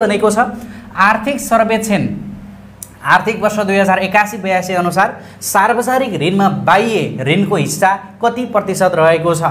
भनेको छ आर्थिक सर्वेक्षण आर्थिक वर्ष 2081-82 अनुसार सार्वजनिक ऋणमा बाह्य ऋणको हिस्सा कति प्रतिशत रहेको छ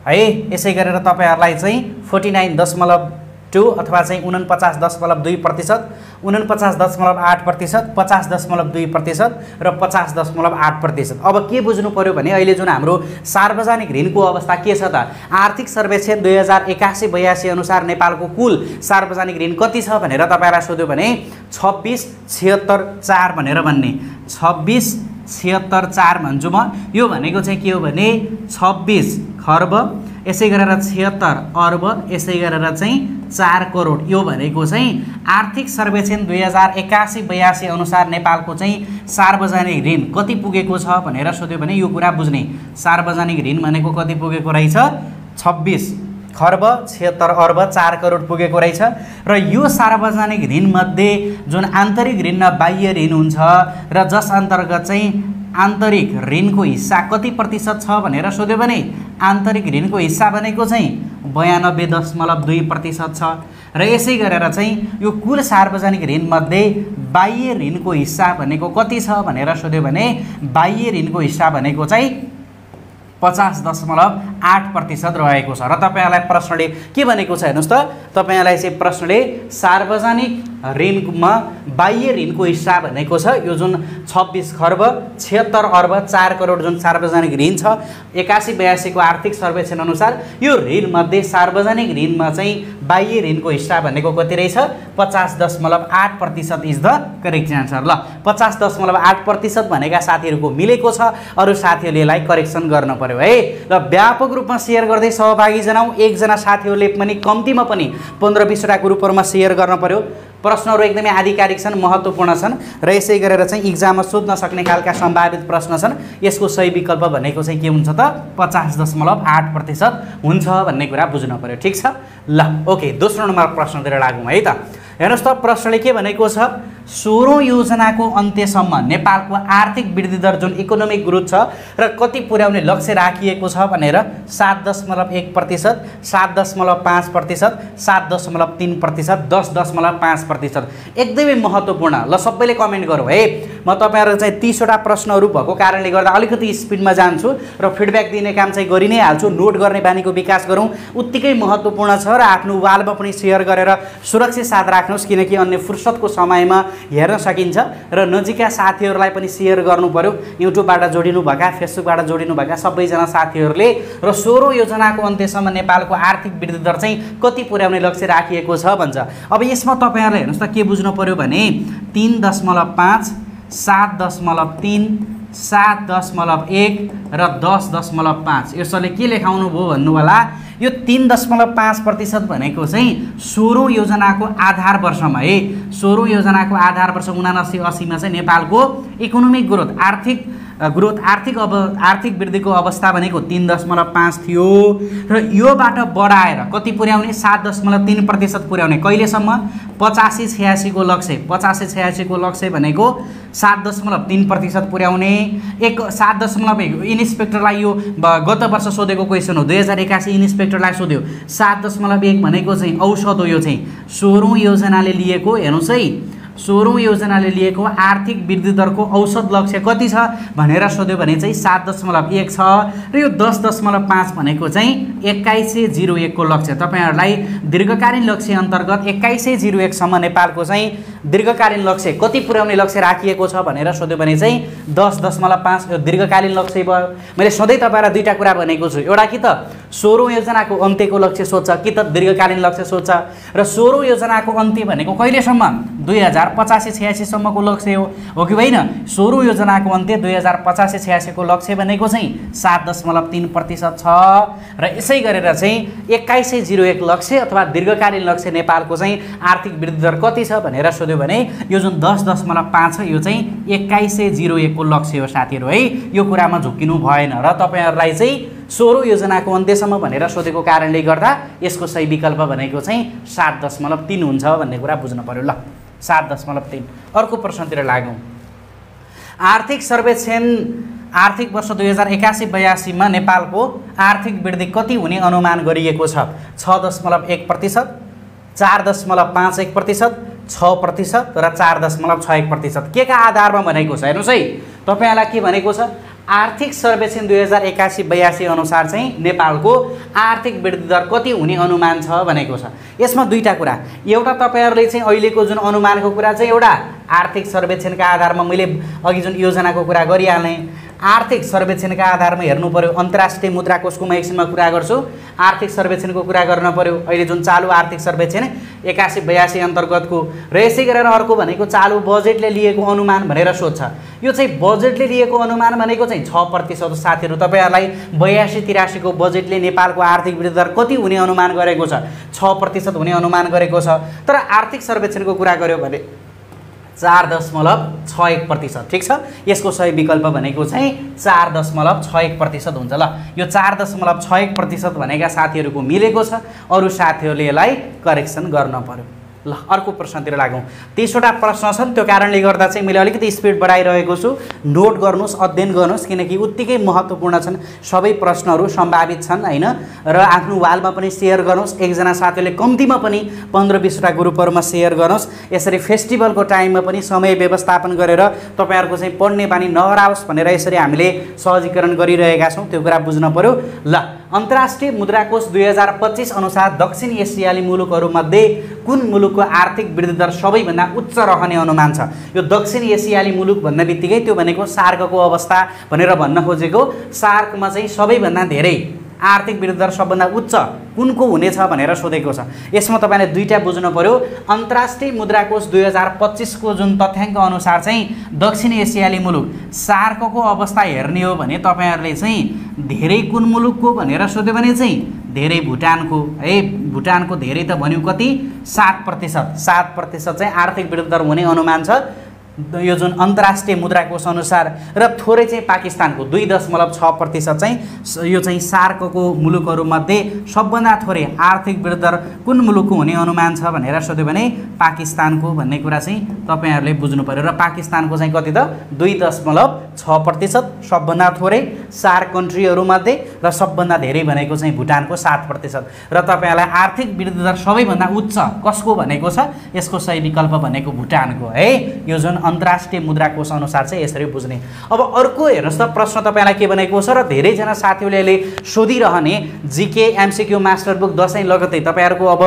है। यसै गरेर तपाईहरुलाई चाहिँ 49.2 अथवा चाहिँ 49.2%, 49.8%, 50.2% र 50.8%। अब के बुझ्नु पर्यो भने अहिले जुन हाम्रो सार्वजनिक ऋणको अवस्था के छ त आर्थिक सर्वेक्षण 2081-82 अनुसार नेपालको कुल सार्वजनिक ऋण कति छ भनेर तपाईलाई सोध्यो भने 26.76 भनेर भन्ने 26.76 भन्छु म। यो भनेको चाहिँ के हो भने 26 खर्ब यसै गरेर 76 अर्ब यसै गरेर चाहिँ 4 करोड। यो भनेको चाहिँ आर्थिक सर्वेक्षण 2081-82 अनुसार नेपालको चाहिँ सार्वजनिक ऋण कति पुगेको छ भनेर सोध्यो भने यो कुरा बुझ्ने। सार्वजनिक ऋण भनेको कति पुगेको रहेछ 26 खर्ब 76 अर्ब 4 करोड पुगेको रहेछ। र यो सार्वजनिक ऋण मध्ये जुन आन्तरिक ऋण र बाह्य ऋण हुन्छ र जस अन्तर्गत चाहिँ आन्तरिक ऋणको हिस्सा कति प्रतिशत छ भनेर सोध्यो भने आन्तरिक ऋणको हिस्सा भनेको चाहिँ 92.2% छ। र यसै गरेर चाहिँ यो कुल सार्वजनिक ऋण मध्ये बाह्य ऋणको हिस्सा भनेको कति छ भनेर सोध्यो भने बाह्य ऋणको हिस्सा भनेको चाहिँ 50.8% रहेको छ। र तपाईहरुलाई प्रश्नले के भनेको छ हेर्नुस् त तपाईहरुलाई चाहिँ प्रश्नले सार्वजनिक ऋणमा बाह्य ऋणको हिस्सा भनेको छ यो जुन 26 खर्ब 76 अर्ब 4 करोड जुन सार्वजनिक ऋण छ 81-82 को आर्थिक सर्वेक्षण अनुसार यो ऋण मध्ये सार्वजनिक ऋणमा चाहिँ बाह्य ऋणको हिस्सा भनेको कति रहेछ 50.8% इज द करेक्ट आन्सर। ल 50.8% भनेका साथीहरुको मिलेको छ, अरु साथीहरुले यसलाई करेक्सन गर्न पर्यो है। र व्यापक रूपमा शेयर गर्दै सहभागी जनाऊ। एकजना साथीहरुले पनि कम्तीमा पनि 15-20 वटा ग्रुपहरुमा शेयर गर्न पर्यो। प्रश्नहरु एकदमै आधिकारिक छन्, महत्त्वपूर्ण छन् र यसै गरेर चाहिँ एक्जाममा सोध्न सक्ने खालका सम्भावित प्रश्न छन्। यसको सही विकल्प भनेको चाहिँ के हुन्छ त 50.8% हुन्छ भन्ने कुरा बुझ्न पर्यो। ठीक छ ल ओके, दोस्रो नम्बर प्रश्नतिर लागौँ है त। हेर्नुस् त प्रश्नले के भनेको छ 16औं योजनाको अन्त्यसम्म नेपालको आर्थिक वृद्धि दर जुन इकोनोमिक ग्रोथ छ र कति पुर्याउने लक्ष्य राखिएको छ भनेर 7.1%, 7.5%, 7.3%, 10.5%। एकदमै महत्त्वपूर्ण। ल सबैले कमेन्ट गरौँ है। म तपाईहरु चाहिँ 30 वटा प्रश्नहरु भएको कारणले गर्दा अलिकति स्पिडमा जान्छु र फिडब्याक दिने काम चाहिँ गरि नै हाल्छु। नोट गर्ने बानीको विकास गरौँ, उत्तिकै महत्त्वपूर्ण छ र आफ्नो वालमा पनि शेयर गरेर सुरक्षित साथ राख्नुस् किनकि अन्य फुर्सदको समयमा हेर्न सकिन्छ। र नजिकका साथीहरुलाई पनि शेयर गर्नु पर्यो। युट्युबबाट जोडिनु भएका, फेसबुकबाट जोडिनु भएका सबैजना साथीहरुले। र 16औं योजनाको अन्त्यसम्म नेपालको आर्थिक वृद्धि दर चाहिँ कति पुर्याउने लक्ष्य राखिएको छ भन्छ। अब यसमा तपाईहरुले हेर्नुस् त के बुझ्नु पर्यो भने 3.5, 7.3, 7.1 र 10.5 यसले के लेखाउनु भयो भन्नु होला। यो 3.5% भनेको चाहिँ 16औं योजनाको आधार वर्षमा है। 16औं योजनाको आधार वर्ष 79-80 मा चाहिँ नेपालको इकोनोमिक ग्रोथ आर्थिक वृद्धिको अवस्था भनेको 3.5 थियो र योबाट बढाएर कति पुर्याउने 7.3% पुर्याउने। कहिलेसम्म 85-86 को लक्ष्य 85-86 को लक्ष्य भनेको 7.3% पुर्याउने। 7.1 इन्सपेक्टरलाई यो गत वर्ष सोधेको क्वेशन हो। 2081 इन्सपेक्टरलाई सोध्यो 7.1 भनेको चाहिँ औसत हो। यो चाहिँ 16औं योजनाले लिएको हेर्नुस् है 16औं योजनाले लिएको आर्थिक वृद्धि दरको औसत लक्ष्य कति छ भनेर सोध्यो भने चाहिँ 7.1 छ र यो 10.5 भनेको चाहिँ 2101 को लक्ष्य। तपाईहरुलाई दीर्घकालीन लक्ष्य अन्तर्गत 2101 सम्म नेपालको चाहिँ दीर्घकालीन लक्ष्य कति पुर्याउने लक्ष्य राखिएको छ भनेर सोध्यो भने चाहिँ 10.5 यो दीर्घकालीन लक्ष्य भयो। मैले सधैँ तपाईहरुलाई दुईटा कुरा भनेको छु, एउटा कि त 16औं योजनाको अन्त्यको लक्ष्य सोध्छ कि त दीर्घकालीन लक्ष्य सोध्छ। र 16औं योजनाको अन्त्य भनेको कहिलेसम्म 2085-86 सम्मको लक्ष्य हो कि होइन। 16औं योजनाको अन्त्य 2085-86 को लक्ष्य भनेको चाहिँ 7.3% छ। र यसै गरेर चाहिँ 2101 लक्ष्य अथवा दीर्घकालीन लक्ष्य नेपालको चाहिँ आर्थिक वृद्धि दर कति छ भनेर सोध्यो भने यो जुन 10.5 छ यो चाहिँ 2101 को लक्ष्य हो साथीहरु है। यो कुरामा झुक्किनु भएन। र तपाईहरुलाई चाहिँ 16औं योजनाको अन्त्यसम्म भनेर सोधेको कारणले गर्दा यसको सही विकल्प भनेको चाहिँ 7.3 हुन्छ भन्ने कुरा बुझ्न पर्यो। ल 7.3। अर्को प्रश्नतिर लागौँ। आर्थिक सर्वेक्षण आर्थिक वर्ष 2081-82 मा नेपालको आर्थिक वृद्धि कति हुने अनुमान गरिएको छ 6.1%, 4.51%, 6% र 4.61%। के का आधारमा भनेको छ हेर्नुहोस् है, तपाईँलाई के भनेको छ, आर्थिक सर्वेक्षण 2081-82 अनुसार चाहिँ नेपालको आर्थिक वृद्धि दर कति हुने अनुमान छ भनेको छ। यसमा दुईटा कुरा, एउटा तपाईँहरूले चाहिँ अहिलेको जुन अनुमानको कुरा चाहिँ एउटा आर्थिक सर्वेक्षणका आधारमा मैले अघि जुन योजनाको कुरा गरिहालेँ, आर्थिक सर्वेक्षणका आधारमा हेर्नु पर्यो। अन्तर्राष्ट्रिय मुद्रा कोषको म एकछिनमा कुरा गर्छु, आर्थिक सर्वेक्षणको कुरा गर्न पर्यो। अहिले जुन चालु आर्थिक सर्वेक्षण 81-82 अन्तर्गतको र यसै गरेर अर्को भनेको चालु बजेटले लिएको अनुमान भनेर सोध्छ। यो चाहिँ बजेटले लिएको अनुमान भनेको चाहिँ 6% साथीहरू। तपाईँहरूलाई 82-83 को बजेटले नेपालको आर्थिक वृद्धि दर कति हुने अनुमान गरेको छ, 6% हुने अनुमान गरेको छ। तर आर्थिक सर्वेक्षणको कुरा गर्यो भने 4.61%। ठिक छ, यसको सही विकल्प भनेको चाहिँ 4.61% हुन्छ। ल, यो 4.61% भनेका साथीहरूको मिलेको छ, अरू साथीहरूले यसलाई करेक्सन गर्न पर्यो। ल, अर्को प्रश्नतिर लागौँ। 30वटा प्रश्न छन्, त्यो कारणले गर्दा चाहिँ मैले अलिकति स्पिड बढाइरहेको छु। नोट गर्नुहोस्, अध्ययन गर्नुहोस्, किनकि उत्तिकै महत्त्वपूर्ण छन्, सबै प्रश्नहरू सम्भावित छन् हैन। र आफ्नो वालमा पनि सेयर गर्नुहोस्, एकजना साथीले कम्तीमा पनि 15-20वटा ग्रुपहरूमा सेयर गर्नुहोस्। यसरी फेस्टिभलको टाइममा पनि समय व्यवस्थापन गरेर तपाईँहरूको चाहिँ पढ्ने बानी नहराओस् भनेर यसरी हामीले सहजीकरण गरिरहेका छौँ, त्यो कुरा बुझ्न पर्यो। ल, अन्तर्राष्ट्रिय मुद्रा कोष 2025 अनुसार दक्षिण एसियाली मुलुकहरूमध्ये कुन मुलुकको आर्थिक वृद्धि दर सबैभन्दा उच्च रहने अनुमान छ? यो दक्षिण एसियाली मुलुक भन्ने बित्तिकै त्यो भनेको सार्कको अवस्था भनेर भन्न खोजेको। सार्कमा चाहिँ सबैभन्दा धेरै आर्थिक वृद्धि दर सबभन्दा उच्च कुनको हुनेछ भनेर सोधेको छ। यसमा तपाईँले दुईटा बुझ्नु पर्यो। अन्तर्राष्ट्रिय मुद्रा कोष 2025 को जुन तथ्याङ्क अनुसार चाहिँ दक्षिण एसियाली मुलुक सार्कको अवस्था हेर्ने हो भने तपाईँहरूले चाहिँ धेरै कुन मुलुकको भनेर सोध्यो भने चाहिँ धेरै भुटानको है। भुटानको धेरै त भन्यो कति, 7%। 7% चाहिँ आर्थिक वृद्धि दर हुने अनुमान छ यो जुन अन्तर्राष्ट्रिय मुद्रा कोष अनुसार। र थोरै चाहिँ पाकिस्तानको 2.6% चाहिँ यो चाहिँ सार्कको मुलुकहरूमध्ये सबभन्दा थोरै आर्थिक वृद्धि दर कुन मुलुकको हुने अनुमान छ भनेर सोध्यो भने पाकिस्तानको भन्ने कुरा चाहिँ तपाईँहरूले बुझ्नु पर्यो। र पाकिस्तानको चाहिँ कति त 2.6%, सबभन्दा थोरै सार्क कन्ट्रीहरूमध्ये, र सबभन्दा धेरै भनेको चाहिँ भुटानको 7%। र तपाईँहरूलाई आर्थिक वृद्धि दर सबैभन्दा उच्च कसको भनेको छ, यसको सही विकल्प भनेको भुटानको है। यो जुन अन्तर्राष्ट्रिय मुद्रा कोष अनुसार चाहिँ यसरी बुझ्ने। अब अर्को हेर्नुहोस् त, प्रश्न तपाईँलाई के भनेको छ र धेरैजना साथीहरूले सोधिरहने GK MCQ master book Dashain लगतै तपाईँहरूको अब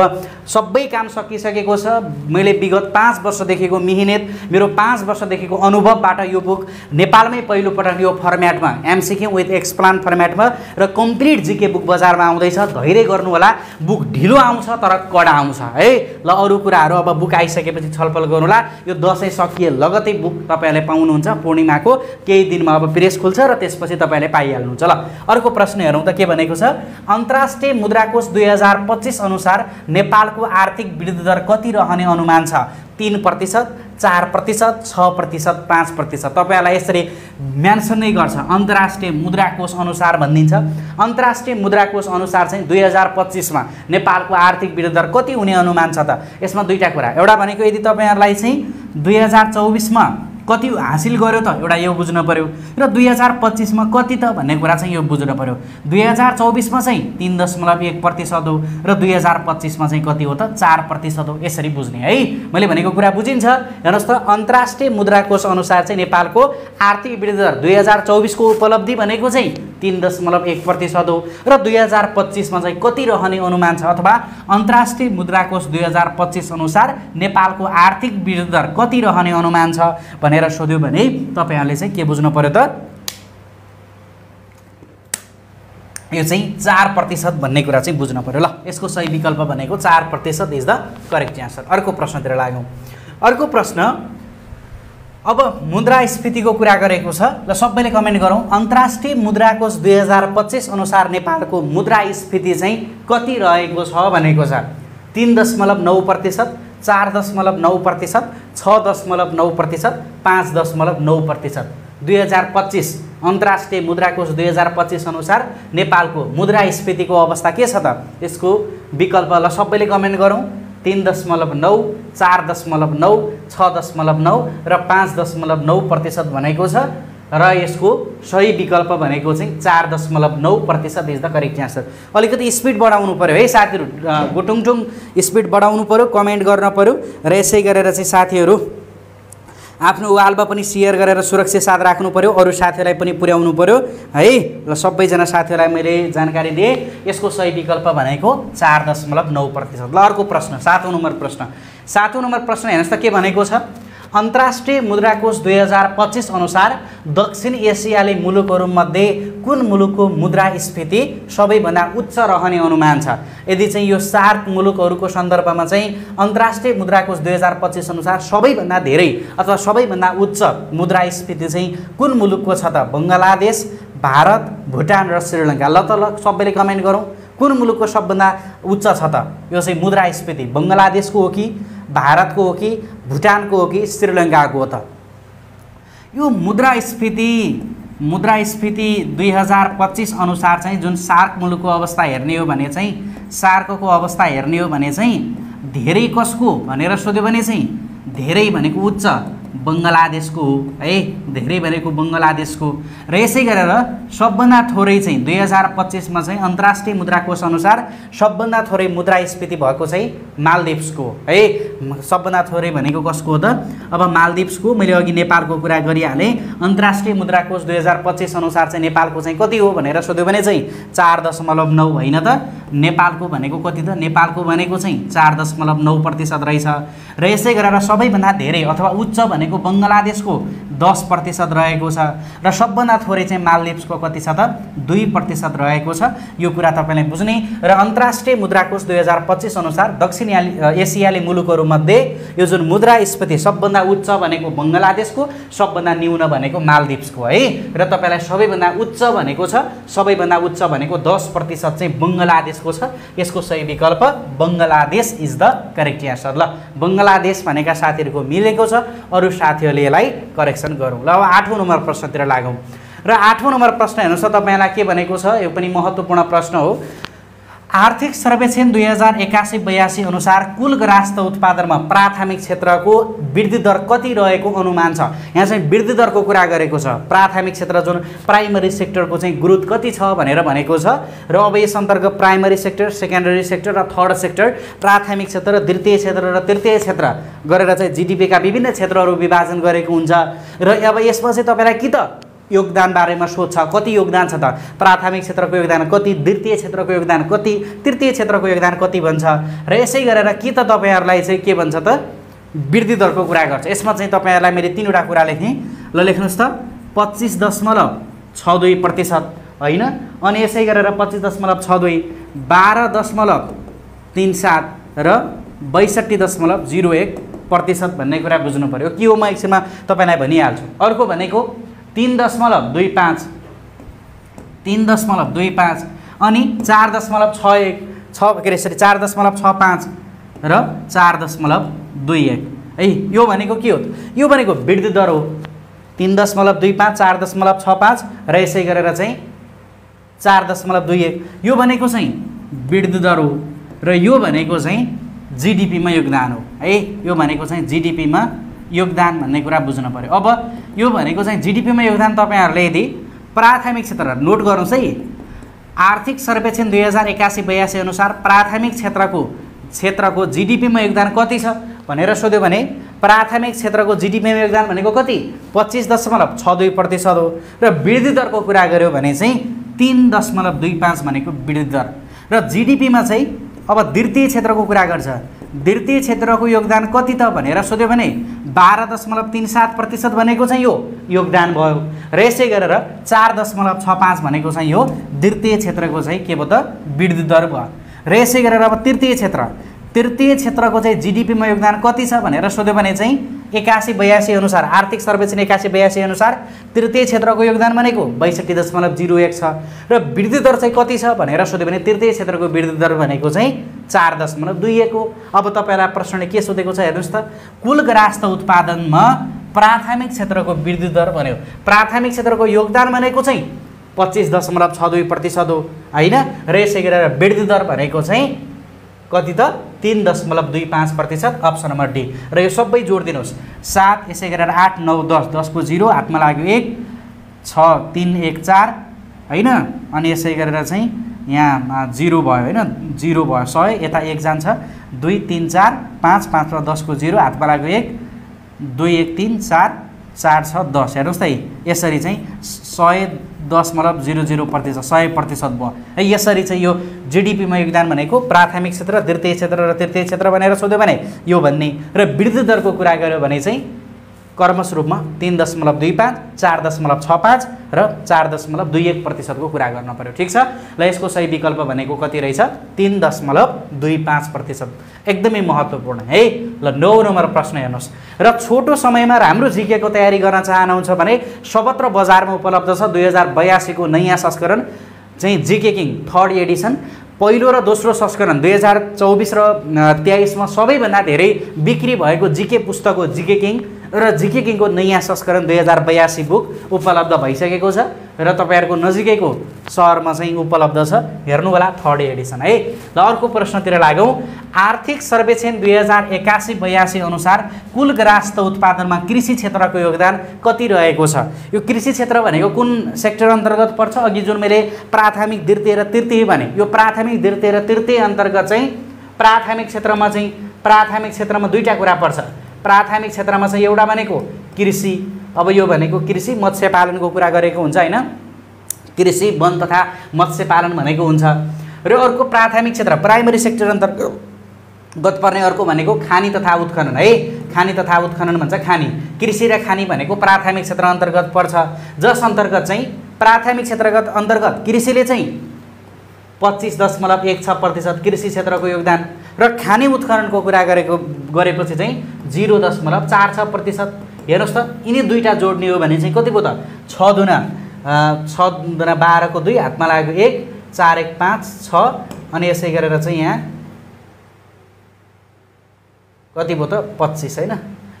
सबै काम सकिसकेको छ। मैले विगत 5 वर्षदेखिको मिहिनेत, मेरो 5 वर्षदेखिको अनुभवबाट यो बुक नेपालमै पहिलोपटक यो फर्म्याटमा एमसीक्यू विथ एक्सप्लान फर्म्याटमा र कम्प्लिट जीके बुक बजारमा आउँदैछ। धैर्य गर्नु होला, बुक ढिलो आउँछ तर कडा आउँछ है। ल, अरू कुराहरू अब बुक आइसकेपछि छलफल गर्नुहोला। यो दसैँ सकिए लगतै बुक तपाईँहरूले पाउनुहुन्छ। पूर्णिमाको केही दिनमा अब प्रेस खुल्छ र त्यसपछि तपाईँले पाइहाल्नुहुन्छ। ल, अर्को प्रश्न हेरौँ त के भनेको छ। अन्तर्राष्ट्रिय मुद्रा कोष 2025 अनुसार नेपालको आर्थिक वृद्धि दर कति रहने अनुमान छ? 3%, 4%, 6%, 5%। तपाईँहरूलाई यसरी मेन्सन नै गर्छ, अन्तर्राष्ट्रिय मुद्रा कोष अनुसार भनिदिन्छ। अन्तर्राष्ट्रिय मुद्रा कोष अनुसार चाहिँ 2025 मा नेपालको आर्थिक वृद्धि दर कति हुने अनुमान छ त? यसमा दुईटा कुरा, एउटा भनेको यदि तपाईँहरूलाई चाहिँ 2024 मा कति हासिल गर्यो त एउटा यो बुझ्नु पर्यो, र 2025 मा कति त भन्ने कुरा चाहिँ यो बुझ्नु पर्यो। 2024 मा चाहिँ 3.1% हो र 2025 मा चाहिँ कति हो त 4% हो। यसरी बुझ्ने है, मैले भनेको कुरा बुझिन्छ। हेर्नुहोस् त, अन्तर्राष्ट्रिय मुद्रा कोष अनुसार चाहिँ नेपालको आर्थिक वृद्धि दर 2024 को उपलब्धि भनेको चाहिँ 3.1% हो र 2025 मा चाहिँ कति रहने अनुमान छ, अथवा अन्तर्राष्ट्रिय मुद्रा कोष 2025 अनुसार नेपालको आर्थिक वृद्धि दर कति रहने अनुमान छ भनेर सोध्यो भने तपाईहरुले चाहिँ के बुझ्नु पर्यो त, यो चाहिँ 4% भन्ने कुरा चाहिँ बुझ्नु पर्यो। ल, यसको सही विकल्प भनेको 4% इज द करेक्ट आन्सर। अर्को प्रश्नतिर लागौं। अर्को प्रश्न, अब मुद्रास्फीतिको कुरा गरेको छ। ल, सबैले कमेन्ट गरौँ। अन्तर्राष्ट्रिय मुद्रा कोष 2025 अनुसार नेपालको मुद्रास्फीति चाहिँ कति रहेको छ भनेको छ? 3.9%, 4.9%, 6.9%, 5.9%। 2025 अन्तर्राष्ट्रिय मुद्रा कोष 2025 अनुसार नेपालको मुद्रास्फीतिको अवस्था के छ त? यसको विकल्प ल सबैले कमेन्ट गरौँ। 3.9, 4.9, 6.9 र 5.9% भनेको छ। र यसको सही विकल्प भनेको चाहिँ 4.9% इज द करेक्ट एन्सर। अलिकति स्पिड बढाउनु पर्यो है साथीहरू, गुटुङटुङ स्पिड बढाउनु पर्यो, कमेन्ट गर्न पर्यो र यसै गरेर चाहिँ साथीहरू आफ्नो वालमा पनि सेयर गरेर सुरक्षित साथ राख्नु पर्यो, अरू साथीहरूलाई पनि पुर्याउनु पर्यो है। ल सबैजना साथीहरूलाई मैले जानकारी दिएँ। यसको सही विकल्प भनेको 4.9%। ल अर्को प्रश्न, 7औं नम्बर प्रश्न। 7औं नम्बर प्रश्न हेर्नुहोस् त के भनेको छ। अन्तर्राष्ट्रिय मुद्राकोष 2025 अनुसार दक्षिण एसियाली मुलुकहरूमध्ये कुन मुलुकको मुद्रास्फीति सबैभन्दा उच्च रहने अनुमान छ? यदि चाहिँ यो सार्क मुलुकहरूको सन्दर्भमा चाहिँ अन्तर्राष्ट्रिय मुद्राकोष 2025 अनुसार सबैभन्दा धेरै अथवा सबैभन्दा उच्च मुद्रास्फीति चाहिँ कुन मुलुकको छ त? बङ्गलादेश, भारत, भुटान र श्रीलङ्का। ल त ल सबैले कमेन्ट गरौँ, कुन मुलुकको सबभन्दा उच्च छ त यो चाहिँ मुद्रास्फीति? बङ्गलादेशको हो कि, भारतको हो कि, भुटानको हो कि श्रीलङ्काको हो त? यो मुद्रास्फीति 2025 अनुसार चाहिँ जुन सार्क मुलुकको अवस्था हेर्ने हो भने चाहिँ, सार्कको अवस्था हेर्ने हो भने चाहिँ धेरै कसको भनेर सोध्यो भने चाहिँ धेरै भनेको उच्च बङ्गलादेशको हो है, धेरै भनेको बङ्गलादेशको। र यसै गरेर सबभन्दा थोरै चाहिँ 2025 मा चाहिँ अन्तर्राष्ट्रिय मुद्राकोष अनुसार सबभन्दा थोरै मुद्रास्फीति भएको चाहिँ मालदिप्सको है। सबभन्दा थोरै भनेको कसको हो त? अब मालदिप्सको। मैले अघि नेपालको कुरा गरिहालेँ। अन्तर्राष्ट्रिय मुद्राकोष 2025 अनुसार चाहिँ नेपालको चाहिँ कति हो भनेर सोध्यो भने चाहिँ 4.9 होइन त? नेपालको भनेको कति त? नेपालको भनेको चाहिँ 4.9% रहेछ। र यसै गरेर सबैभन्दा धेरै अथवा उच्च भनेको बङ्गलादेशको 10% रहेको छ र सबभन्दा थोरै चाहिँ मालदिप्सको कति छ त? 2% रहेको छ। यो कुरा तपाईँले बुझ्ने। र अन्तर्राष्ट्रिय मुद्राकोष 2025 अनुसार दक्षिण एसियाली मुलुकहरूमध्ये यो जुन मुद्रास्फीति सबभन्दा उच्च भनेको बङ्गलादेशको, सबभन्दा न्यून भनेको मालदिप्सको है। र तपाईँलाई सबैभन्दा उच्च भनेको छ, सबैभन्दा उच्च भनेको 10% चाहिँ बङ्गलादेशको छ। यसको सही विकल्प Bangladesh is the correct answer. ल बङ्गलादेश भनेका साथीहरूको मिलेको छ, अरू साथीहरूले यसलाई करेक्सन गरौँ। ल अब 8औं नम्बर प्रश्नतिर लागौँ। र 8औं नम्बर प्रश्न हेर्नुहोस् त तपाईँलाई के भनेको छ। यो पनि महत्त्वपूर्ण प्रश्न हो। आर्थिक सर्वेक्षण 2081-82 अनुसार कुल ग्राहस्थ उत्पादनमा प्राथमिक क्षेत्रको वृद्धि दर कति रहेको अनुमान छ? यहाँ चाहिँ वृद्धि दरको कुरा गरेको छ। प्राथमिक क्षेत्र जुन प्राइमरी सेक्टरको चाहिँ ग्रोथ कति छ भनेर भनेको छ। र अब यस अन्तर्गत प्राइमरी सेक्टर, सेकेन्डरी सेक्टर र थर्ड सेक्टर, प्राथमिक क्षेत्र र द्वितीय क्षेत्र र तृतीय क्षेत्र गरेर चाहिँ जीडीपीका विभिन्न क्षेत्रहरू विभाजन गरेको हुन्छ। र अब यसमा चाहिँ तपाईँलाई कि त योगदान बारेमा सोध्छ, कति योगदान छ त? प्राथमिक क्षेत्रको योगदान कति, द्वितीय क्षेत्रको योगदान कति, तृतीय क्षेत्रको योगदान कति भन्छ। र यसै गरेर कि त तपाईँहरूलाई चाहिँ के भन्छ त? वृद्धि दरको कुरा गर्छ। यसमा चाहिँ तपाईँहरूलाई मैले 3वटा कुरा लेखेँ। ल लेख्नुहोस् त 25.62% होइन, अनि यसै गरेर 25.62, 12.37 र 62.01% भन्ने कुरा बुझ्नु पर्यो। के हो म एकछिनमा तपाईँलाई भनिहाल्छु। अर्को भनेको 3.25 अनि 4.61 के अरे 4.65 र 4.21 है। यो भनेको के हो? यो भनेको वृद्धि दर हो। 3.25, 4.65 र यसै गरेर चाहिँ 4.21। यो भनेको चाहिँ वृद्धि दर हो र यो भनेको चाहिँ जीडीपीमा योगदान हो है। यो भनेको चाहिँ जीडीपीमा योगदान भन्ने कुरा बुझ्नु पर्यो। अब यो भनेको चाहिँ जीडीपीमा योगदान तपाईँहरूले यदि प्राथमिक क्षेत्र नोट गर्नुहोस् है। आर्थिक सर्वेक्षण 2081-82 अनुसार प्राथमिक क्षेत्रको जीडीपीमा योगदान कति छ भनेर सोध्यो भने प्राथमिक क्षेत्रको जीडीपीमा योगदान भनेको कति? 25.62% हो। र वृद्धि दरको कुरा गर्यो भने चाहिँ 3.25 भनेको वृद्धि दर। र जीडीपीमा चाहिँ अब द्वितीय क्षेत्रको कुरा गर्छ। द्वितीय क्षेत्रको योगदान कति त भनेर सोध्यो भने 12.37% भनेको चाहिँ यो योगदान भयो। र यसै गरेर 4.65 भनेको चाहिँ यो द्वितीय क्षेत्रको चाहिँ के भयो त? वृद्धि दर भयो। र यसै गरेर अब तृतीय क्षेत्रको चाहिँ जीडीपीमा योगदान कति छ भनेर सोध्यो भने चाहिँ 81-82 अनुसार, आर्थिक सर्वेक्षण 81-82 अनुसार तृतीय क्षेत्रको योगदान भनेको 62.01 छ। र वृद्धि दर चाहिँ कति छ भनेर सोध्यो भने तृतीय क्षेत्रको वृद्धि दर भनेको चाहिँ 4.21 हो। अब तपाईँलाई प्रश्नले के सोधेको छ हेर्नुहोस् त। कुल ग्राहस्थ उत्पादनमा प्राथमिक क्षेत्रको वृद्धि दर भन्यो। प्राथमिक क्षेत्रको योगदान भनेको चाहिँ 25.62% हो होइन। र यसै गरेर वृद्धि दर भनेको चाहिँ कति त? 3.25%। Option number D. र यो सबै जोड दिनुहोस्। 7 यसै गरेर 8 9 10 10 को 0 हातमा लाग्यो 1 6 3 1 4 हैन अनि यसै गरेर चाहिँ यहाँ 0 भयो हैन 0 भयो 100 यता 1 जान्छ 2 3 4 5 5 र 10 को 0 हातमा लागेको 1 2 1 3 4 4 6 10 हेर्नुस् त यसरी चाहिँ 100.00% 100% भयो है। यसरी चाहिँ यो जीडीपी मा योगदान भनेको प्राथमिक क्षेत्र द्वितीय क्षेत्र र तृतीय क्षेत्र भनेर सोध्यो भने यो भन्ने र वृद्धि दरको कुरा गर्यो भने चाहिँ कर्मश रूपमा 3.25 4.65 र 4.21% को कुरा गर्न पर्यो। ठीक छ ल यसको सही विकल्प भनेको कति रहेछ 3.25%। एकदमै महत्त्वपूर्ण है। ल 9 नम्बर प्रश्न हेर्नुस् र छोटो समयमा राम्रो जीके को तयारी गर्न चाहनुहुन्छ भने सर्वत्र बजारमा उपलब्ध छ 2082 को नयाँ संस्करण चाहिँ जीके किङ 3rd एडिसन। पहिलो र दोस्रो संस्करण 2024 र 23 मा सबैभन्दा धेरै बिक्री भएको जीके पुस्तक हो जीके किङ र जीके किङ को नयाँ संस्करण 2082 बुक उपलब्ध भइसकेको छ र तपाईहरुको नजिकैको शहरमा चाहिँ उपलब्ध छ हेर्नु होला 3rd एडिसन है। ल अर्को प्रश्नतिर लागौं। आर्थिक सर्वेक्षण 2081-82 अनुसार कुल ग्राहस्थ उत्पादनमा कृषि क्षेत्रको योगदान कति रहेको छ? यो कृषि क्षेत्र भनेको कुन सेक्टर अन्तर्गत पर्छ? अघि जुन मैले प्राथमिक द्वितीय र तृतीय भने यो प्राथमिक द्वितीय र तृतीय अन्तर्गत चाहिँ प्राथमिक क्षेत्रमा दुईटा कुरा पर्छ। प्राथमिक क्षेत्रमा चाहिँ एउटा भनेको कृषि, अब यो भनेको कृषि मत्स्य पालनको कुरा गरेको हुन्छ हैन, कृषि वन तथा मत्स्य पालन भनेको हुन्छ। र अर्को प्राथमिक क्षेत्र प्राइमरी सेक्टर अन्तर्गत पर्ने अर्को भनेको खानी तथा उत्खनन है। खानी तथा उत्खनन भन्छ खानी। कृषि र खानी भनेको प्राथमिक क्षेत्र अन्तर्गत पर्छ, जस अन्तर्गत चाहिँ प्राथमिक क्षेत्रगत अन्तर्गत कृषिले चाहिँ 25.16% कृषि क्षेत्रको योगदान र खानी उत्खननको कुरा गरेपछि चाहिँ 0.46%। हेर्नुस् त यिनी दुईटा जोड्ने हो भने चाहिँ कति भयो त 6 दुना 12 को 2 हातमा लागेको 1 4 1 5 6 अनि यसै गरेर चाहिँ यहाँ कति भयो त 25 हैन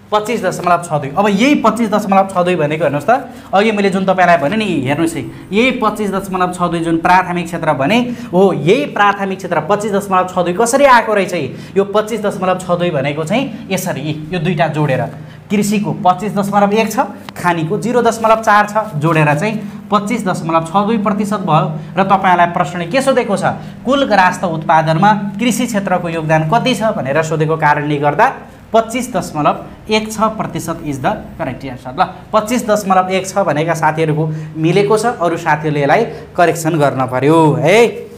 25.62। अब यही 25.62 भनेको हेर्नुस् त अघि मैले जुन तपाईलाई भने नि हेर्नुस् है यही 25.62 जुन प्राथमिक क्षेत्र भने हो यही प्राथमिक क्षेत्र 25.62 कसरी आएको रहेछ? यो 25.62 भनेको चाहिँ यसरी यो दुईटा जोडेर कृषिको 25.1 छ, खानीको 0.4 छ, जोडेर चाहिँ 25.62% भयो। र तपाईलाई प्रश्नले के सोधेको छ? कुल ग्राहस्थ उत्पादनमा कृषि क्षेत्रको योगदान कति छ भनेर सोधेको कारणले गर्दा 25.16% इज द करेक्ट एन्सर। ल 25.16 भनेका साथीहरुको मिलेको छ, अरु साथीहरुले यसलाई करेक्सन गर्न पर्यो है।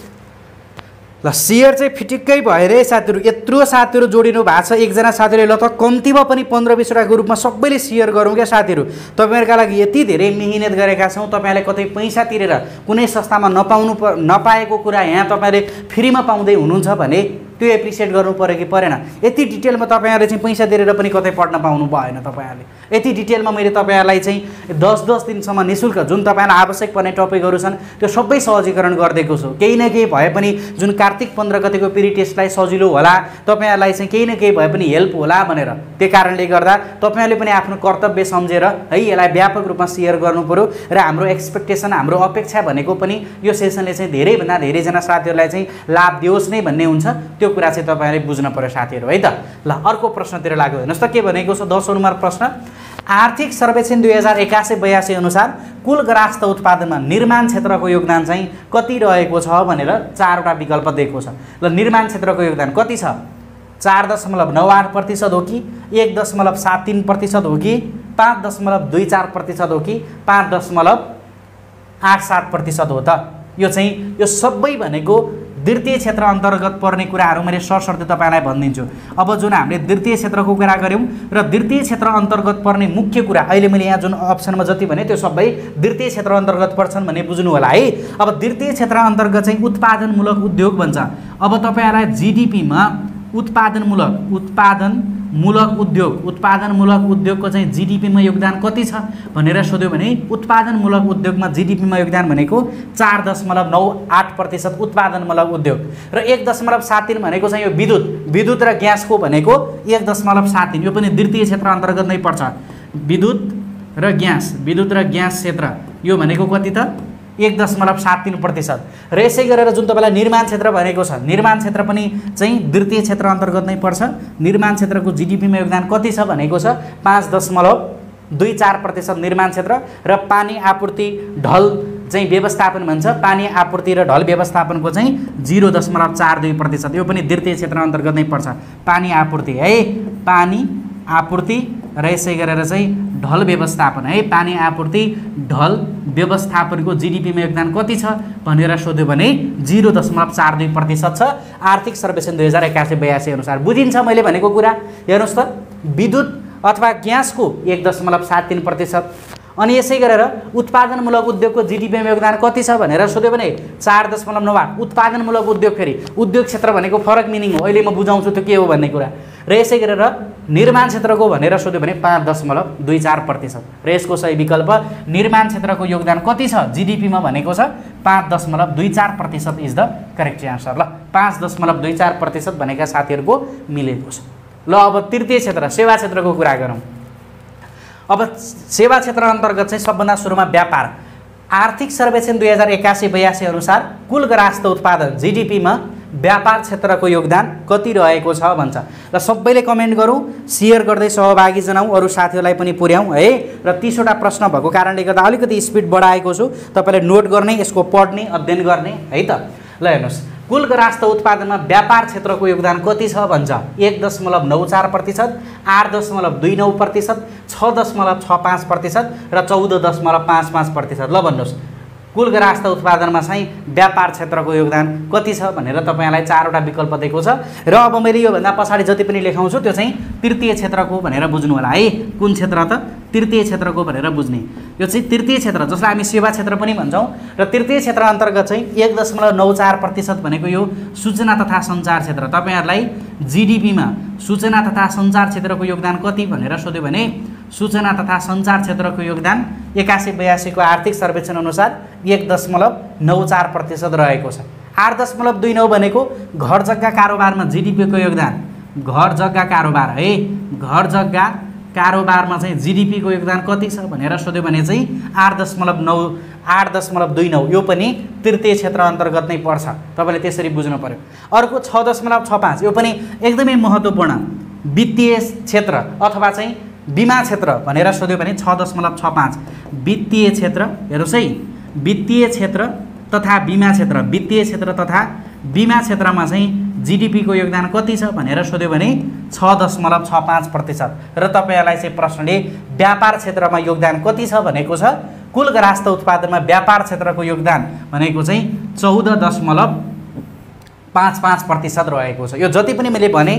ल शेयर चाहिँ फिटिक्कै भयो रे साथीहरु, यत्रो साथीहरु जोडिनु भएको छ। एकजना साथीले ल त कम्तीमा पनि 15-20 वटाको रूपमा सबैले शेयर गरौँ क्या साथीहरु। तपाईहरुका लागि यति धेरै मेहनत गरेका छौं, तपाईहरुले कतै पैसा तिरेर कुनै संस्थामा नपाएको कुरा यहाँ तपाईहरुले फ्रीमा पाउँदै हुनुहुन्छ भने त्यो एप्रिसिएट गर्नु पर्यो कि परेन? यति डिटेलमा तपाईहरुले चाहिँ पैसा तिरेर पनि कतै पढ्न पाउनु भएन। तपाईहरुले यति डिटेलमा मैले तपाईहरुलाई चाहिँ 10-10 दिनसम्म निशुल्क जुन तपाईहरुलाई आवश्यक पर्ने टपिकहरु छन् त्यो सबै सहजीकरण गर्दैको छु। केही न केही भए पनि जुन कार्तिक 15 गतेको प्री टेस्टलाई सजिलो होला, तपाईहरुलाई चाहिँ केही न केही भए पनि हेल्प होला भनेर, त्यो कारणले गर्दा तपाईहरुले पनि आफ्नो कर्तव्य सम्झेर है यसलाई व्यापक रूपमा शेयर गर्नु पर्यो। र हाम्रो एक्सपेक्टेसन हाम्रो अपेक्षा भनेको पनि यो सेसनले चाहिँ धेरै भन्दा धेरै जना साथीहरुलाई चाहिँ लाभ दियोस् नै भन्ने हुन्छ। त्यो कुरा चाहिँ तपाईहरुले बुझ्न पर्यो साथीहरु है त। ल अर्को प्रश्नतिर लाग्यो हेर्नुस् त के भनेको छ 10 नम्बर प्रश्न। आर्थिक सर्वेक्षण 2081-82 अनुसार कुल ग्राहस्थ उत्पादनमा निर्माण क्षेत्रको योगदान चाहिँ कति रहेको छ भनेर 4 वटा विकल्प दिएको छ। ल निर्माण क्षेत्रको योगदान कति छ? 4.98% हो कि 1.73% हो कि 5.24% हो कि 5.87% हो त? यो चाहिँ यो सबै भनेको द्वितीय क्षेत्र अन्तर्गत पर्ने कुराहरु मैले सरसर्ती तपाईलाई भनिदिन्छु। अब जुन हामीले द्वितीय क्षेत्रको कुरा गर्यौं र द्वितीय क्षेत्र अन्तर्गत पर्ने मुख्य कुरा अहिले मैले यहाँ जुन अप्सनमा जति भने त्यो सबै द्वितीय क्षेत्र अन्तर्गत पर्छन् भन्ने बुझ्नु होला है। अब द्वितीय क्षेत्र अन्तर्गत चाहिँ उत्पादनमूलक उद्योग भन्छ। अब तपाईहरुलाई जीडीपी मा उत्पादनमूलक उद्योगको चाहिँ जीडीपी मा योगदान कति छ भनेर सोध्यो भने उत्पादनमूलक उद्योगमा जीडीपी मा योगदान भनेको 4.98% उत्पादनमूलक उद्योग र 1.73 भनेको चाहिँ यो विद्युत र ग्यासको भनेको 1.73 यो पनि द्वितीय क्षेत्र अन्तर्गत नै पर्छ। विद्युत र ग्यास क्षेत्र यो भनेको कति त 1.73%। र यसै गरेर जुन तपाईलाई निर्माण क्षेत्र भनेको छ निर्माण क्षेत्र पनि चाहिँ द्वितीय क्षेत्र अन्तर्गत नै पर्छ। निर्माण क्षेत्रको जीडीपी मा योगदान कति छ भनेको छ 5.8 2-4% निर्माण क्षेत्र र पानी आपूर्ति ढल चाहिँ व्यवस्थापन भन्छ, पानी आपूर्ति र ढल व्यवस्थापनको चाहिँ 0.42%। यो पनि द्वितीय क्षेत्र अन्तर्गत नै पर्छ। पानी आपूर्ति है, पानी आपूर्ति र यसै गरेर चाहिँ ढल व्यवस्थापन है, पानी आपूर्ति ढल व्यवस्थापनको जीडीपीमा योगदान कति छ भनेर सोध्यो भने 0.42% छ आर्थिक सर्वेक्षण 2081-82 अनुसार। बुझिन्छ मैले भनेको कुरा? हेर्नुहोस् त, विद्युत अथवा ग्यासको 1.73%, अनि यसै गरेर उत्पादनमूलक उद्योगको जीडीपीमा योगदान कति छ भनेर सोध्यो भने 4.98। उत्पादनमूलक उद्योग, फेरि उद्योग क्षेत्र भनेको फरक मिनिङ हो, अहिले म बुझाउँछु त्यो के हो भन्ने कुरा। र यसै गरेर निर्माण क्षेत्रको भनेर सोध्यो भने 5.24%। र यसको सही विकल्प निर्माण क्षेत्रको योगदान कति छ जीडीपीमा भनेको छ 5.24% इज द करेक्ट आन्सर। ल 5.24% भनेका साथीहरूको मिलेको छ। ल अब तृतीय क्षेत्र सेवा क्षेत्रको कुरा गरौँ। अब सेवा क्षेत्र अन्तर्गत चाहिँ सबभन्दा सुरुमा व्यापार। आर्थिक सर्वेक्षण 2081-82 अनुसार कुल ग्राहस्थ उत्पादन जीडीपीमा व्यापार क्षेत्रको योगदान कति रहेको छ भन्छ। र सबैले कमेन्ट गरौँ, सेयर गर्दै सहभागी जनाउँ, अरू साथीहरूलाई पनि पुर्याउँ है। र 30 वटा प्रश्न भएको कारणले गर्दा अलिकति स्पिड बढाएको छु, तपाईँले नोट गर्ने, यसको पढ्ने, अध्ययन गर्ने है त। ल हेर्नुहोस्, कुल ग्राहस्थ उत्पादनमा व्यापार क्षेत्रको योगदान कति छ भन्छ। 1.94%, 8.29%, 6.65% र 14.55%। ल भन्नुहोस्, कुल ग्राहस्थ उत्पादनमा चाहिँ व्यापार क्षेत्रको योगदान कति छ भनेर तपाईँलाई 4वटा विकल्प दिएको छ। र अब मैले योभन्दा पछाडि जति पनि लेखाउँछु त्यो चाहिँ तृतीय क्षेत्रको भनेर बुझ्नु होला है। कुन क्षेत्र त? तृतीय क्षेत्रको भनेर बुझ्ने। यो चाहिँ तृतीय क्षेत्र जसलाई हामी सेवा क्षेत्र पनि भन्छौँ। र तृतीय क्षेत्र अन्तर्गत चाहिँ 1.94% भनेको यो सूचना तथा सञ्चार क्षेत्र। तपाईँहरूलाई जीडीपीमा सूचना तथा सञ्चार क्षेत्रको योगदान कति भनेर सोध्यो भने सूचना तथा सञ्चार क्षेत्रको योगदान 81-82 को आर्थिक सर्वेक्षण अनुसार 1.94% रहेको छ। 8.29 भनेको घर जग्गा कारोबारमा जीडीपीको योगदान, घर जग्गा कारोबार है, घर जग्गा कारोबारमा चाहिँ जीडीपीको योगदान कति छ भनेर सोध्यो भने चाहिँ 8.29। यो पनि तृतीय क्षेत्र अन्तर्गत नै पर्छ, तपाईँले त्यसरी बुझ्नु पर्यो। अर्को 6.65, यो पनि एकदमै महत्त्वपूर्ण वित्तीय क्षेत्र अथवा चाहिँ बीमा क्षेत्र भनेर सोध्यो भने 6.65। वित्तीय क्षेत्र हेर्नुहोस् है, वित्तीय क्षेत्र तथा बीमा क्षेत्र, वित्तीय क्षेत्र तथा बीमा क्षेत्रमा चाहिँ जीडीपीको योगदान कति छ भनेर सोध्यो भने 6.65%। र तपाईँहरूलाई चाहिँ प्रश्नले व्यापार क्षेत्रमा योगदान कति छ भनेको छ। कुल ग्राहस्थ उत्पादनमा व्यापार क्षेत्रको योगदान भनेको चाहिँ 14.55% रहेको छ। यो जति पनि मैले भने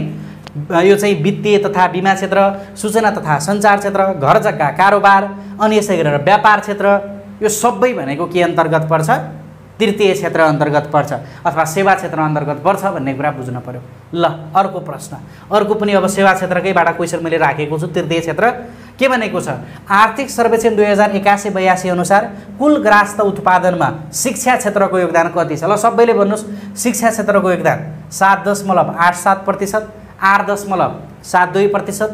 यो चाहिँ वित्तीय तथा बीमा क्षेत्र, सूचना तथा सञ्चार क्षेत्र, घर जग्गा कारोबार, अनि यसै गरेर व्यापार क्षेत्र, यो सबै भनेको के अन्तर्गत पर्छ? तृतीय क्षेत्र अन्तर्गत पर्छ अथवा सेवा क्षेत्र अन्तर्गत पर्छ भन्ने कुरा बुझ्नु पर्यो। ल अर्को प्रश्न, अर्को पनि अब सेवा क्षेत्रकैबाट क्वेसन मैले राखेको छु। तृतीय क्षेत्र के भनेको छ? आर्थिक सर्वेक्षण 2081-82 अनुसार कुल ग्राहस्थ उत्पादनमा शिक्षा क्षेत्रको योगदान कति छ? ल सबैले भन्नुहोस्, शिक्षा क्षेत्रको योगदान 7.87%, 8.72%,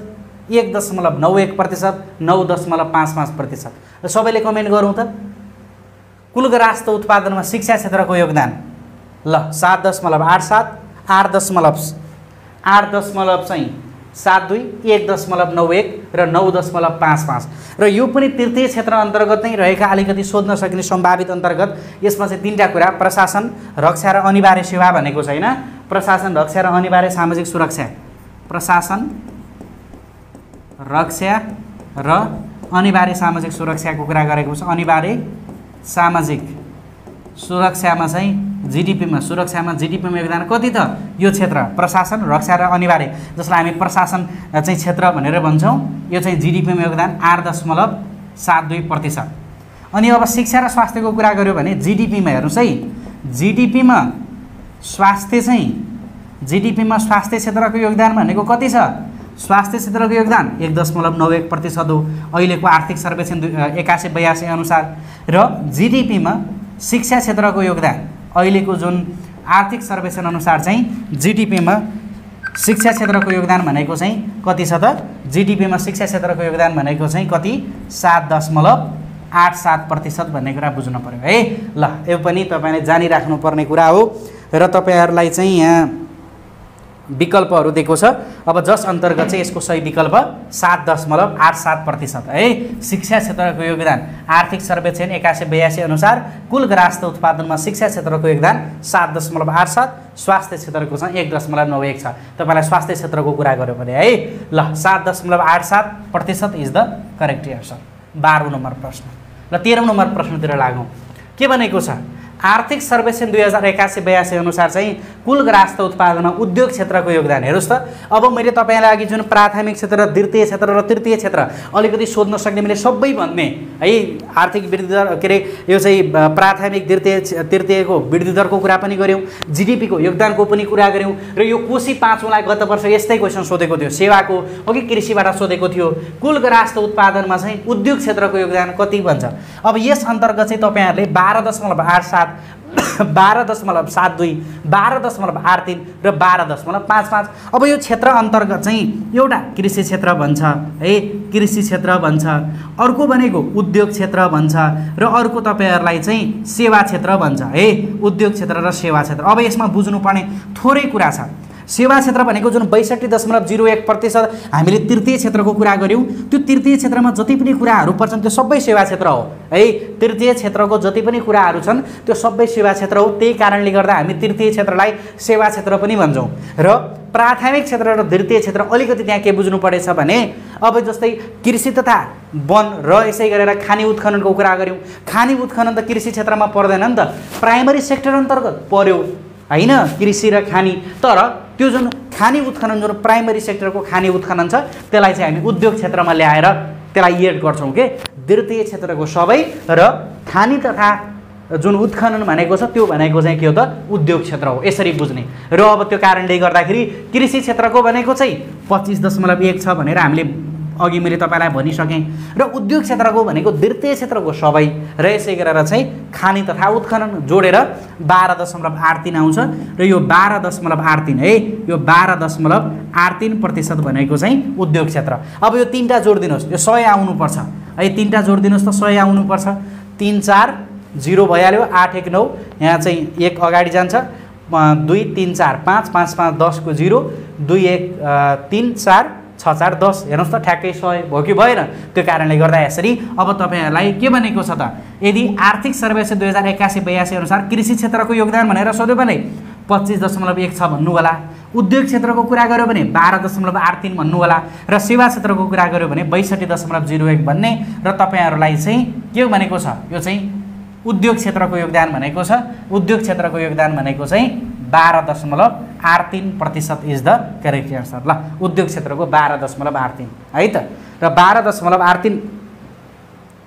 1.91%, 9.55%। र सबैले कमेन्ट गरौँ त, कुल ग्राहस्थ उत्पादनमा शिक्षा क्षेत्रको योगदान। ल 7.87, 8.72, 1.91 र 9.55। र यो पनि तृतीय क्षेत्र अन्तर्गत नै रहेका अलिकति सोध्न सकिने सम्भावित अन्तर्गत। यसमा चाहिँ 3टा कुरा, प्रशासन, रक्षा र अनिवार्य सेवा भनेको छैन। प्रशासन, रक्षा र अनिवार्य सामाजिक सुरक्षा, प्रशासन, रक्षा र अनिवार्य सामाजिक सुरक्षाको कुरा गरेको छ। अनिवार्य सामाजिक सुरक्षामा चाहिँ जीडीपीमा, सुरक्षामा जीडीपीमा योगदान कति त? यो क्षेत्र प्रशासन, रक्षा र अनिवार्य, जसलाई हामी प्रशासन चाहिँ क्षेत्र भनेर भन्छौँ, यो चाहिँ जीडीपीमा योगदान 8.72%। अनि अब शिक्षा र स्वास्थ्यको कुरा गर्यो भने जीडीपीमा हेर्नुहोस् है, जीडीपीमा स्वास्थ्य चाहिँ, जीडीपीमा स्वास्थ्य क्षेत्रको योगदान भनेको कति छ? स्वास्थ्य क्षेत्रको योगदान 1.91% हो अहिलेको आर्थिक सर्वेक्षण 81-82 अनुसार। र जीडीपीमा शिक्षा क्षेत्रको योगदान अहिलेको जुन आर्थिक सर्वेक्षण अनुसार चाहिँ जीडीपीमा शिक्षा क्षेत्रको योगदान भनेको चाहिँ कति छ त? जीडीपीमा शिक्षा क्षेत्रको योगदान भनेको चाहिँ कति? 7.87% भन्ने कुरा बुझ्नु पर्यो है। ल यो पनि तपाईँले जानिराख्नुपर्ने कुरा हो। र तपाईँहरूलाई चाहिँ यहाँ विकल्पहरू दिएको छ, अब जस अन्तर्गत चाहिँ यसको सही विकल्प 7.87% है। शिक्षा क्षेत्रको योगदान आर्थिक सर्वेक्षण 8182 अनुसार कुल ग्राहस्थ उत्पादनमा शिक्षा क्षेत्रको योगदान 7.87, स्वास्थ्य क्षेत्रको चाहिँ 1.91 छ। तपाईँलाई स्वास्थ्य क्षेत्रको कुरा गर्यो भने है ल 7.87% is the correct answer. 12 number प्रश्न। र 13 नम्बर प्रश्नतिर लागौँ। के भनेको छ आर्थिक सर्वेक्षण 2081-82 अनुसार चाहिँ कुल ग्राहस्थ उत्पादनमा उद्योग क्षेत्रको योगदान हेर्नुहोस् त। अब मैले तपाईँलाई अघि जुन प्राथमिक क्षेत्र र द्वितीय क्षेत्र र तृतीय क्षेत्र अलिकति सोध्न सक्ने मैले सबै भन्ने है। आर्थिक वृद्धि दर के अरे यो चाहिँ प्राथमिक तृतीयको वृद्धि दरको कुरा पनि गऱ्यौँ, जिडिपीको योगदानको पनि कुरा गऱ्यौँ र यो कोशी पाँचौँलाई गत वर्ष यस्तै क्वेसन सोधेको थियो, सेवाको हो कि कृषिबाट सोधेको थियो। कुल ग्राहस्थ उत्पादनमा चाहिँ उद्योग क्षेत्रको योगदान कति भन्छ। अब यस अन्तर्गत चाहिँ तपाईँहरूले 12.87, 12.72, 12.83 र 12.55। अब यो क्षेत्र अन्तर्गत चाहिँ एउटा कृषि क्षेत्र भन्छ है, कृषि क्षेत्र भन्छ, अर्को भनेको उद्योग क्षेत्र भन्छ र अर्को तपाईँहरूलाई चाहिँ सेवा क्षेत्र भन्छ है। उद्योग क्षेत्र र सेवा क्षेत्र। अब यसमा बुझ्नुपर्ने थोरै कुरा छ। सेवा क्षेत्र भनेको जुन 62.01% हामीले तृतीय क्षेत्रको कुरा गऱ्यौँ, त्यो तृतीय क्षेत्रमा जति पनि कुराहरू पर्छन् त्यो सबै सेवा क्षेत्र हो है। तृतीय क्षेत्रको जति पनि कुराहरू छन् त्यो सबै सेवा क्षेत्र हो। त्यही कारणले गर्दा हामी तृतीय क्षेत्रलाई सेवा क्षेत्र पनि भन्छौँ। र प्राथमिक क्षेत्र र द्वितीय क्षेत्र अलिकति त्यहाँ के बुझ्नु परेछ भने अब जस्तै कृषि तथा वन र यसै गरेर खानी उत्खननको कुरा गऱ्यौँ। खानी उत्खनन त कृषि क्षेत्रमा पर्दैन नि त, प्राइमरी सेक्टर अन्तर्गत पर्यो हैन, कृषि र खानी। तर त्यो जुन खानी उत्खनन जुन प्राइमरी सेक्टरको खानी उत्खनन छ त्यसलाई चाहिँ हामी उद्योग क्षेत्रमा ल्याएर त्यसलाई एड गर्छौँ के। द्वितीय क्षेत्रको सबै र खानी तथा जुन उत्खनन भनेको छ त्यो भनेको चाहिँ के हो त उद्योग क्षेत्र हो। यसरी बुझ्ने। र अब त्यो कारणले गर्दाखेरि कृषि क्षेत्रको भनेको चाहिँ 25.1 छ भनेर हामीले अघि मैले तपाईँलाई भनिसकेँ र उद्योग क्षेत्रको भनेको द्वितीय क्षेत्रको सबै र यसै गरेर चाहिँ खानी तथा उत्खनन जोडेर 12.83 आउँछ र यो 12.83 है, यो 12.83% भनेको चाहिँ उद्योग क्षेत्र। अब यो तीनटा जोडिदिनुहोस्, यो 100 आउनुपर्छ है, तीनटा जोडिदिनुहोस् त 100 आउनुपर्छ। 3 4 0 भइहाल्यो, 8 1 9, यहाँ चाहिँ 1 अगाडि जान्छ, 2 3 4 5 5 5 10 को 0, 2 1 3 4 6 4 10 हेर्नुहोस् त ठ्याक्कै 100 भयो कि भएन। त्यो कारणले गर्दा यसरी अब तपाईँहरूलाई के भनेको छ त, यदि आर्थिक सर्वेक्षण 2081-82 अनुसार कृषि क्षेत्रको योगदान भनेर सोध्यो भने 25.1 छ भन्नु होला, उद्योग क्षेत्रको कुरा गर्यो भने 12.83 भन्नु होला र सेवा क्षेत्रको कुरा गर्यो भने 62.01 भन्ने र तपाईँहरूलाई चाहिँ के भनेको छ, यो चाहिँ उद्योग क्षेत्रको योगदान भनेको छ। उद्योग क्षेत्रको योगदान भनेको चाहिँ 12.83% इज द करेक्ट एन्सर। ल उद्योग क्षेत्रको 12.83 है त। र 12.83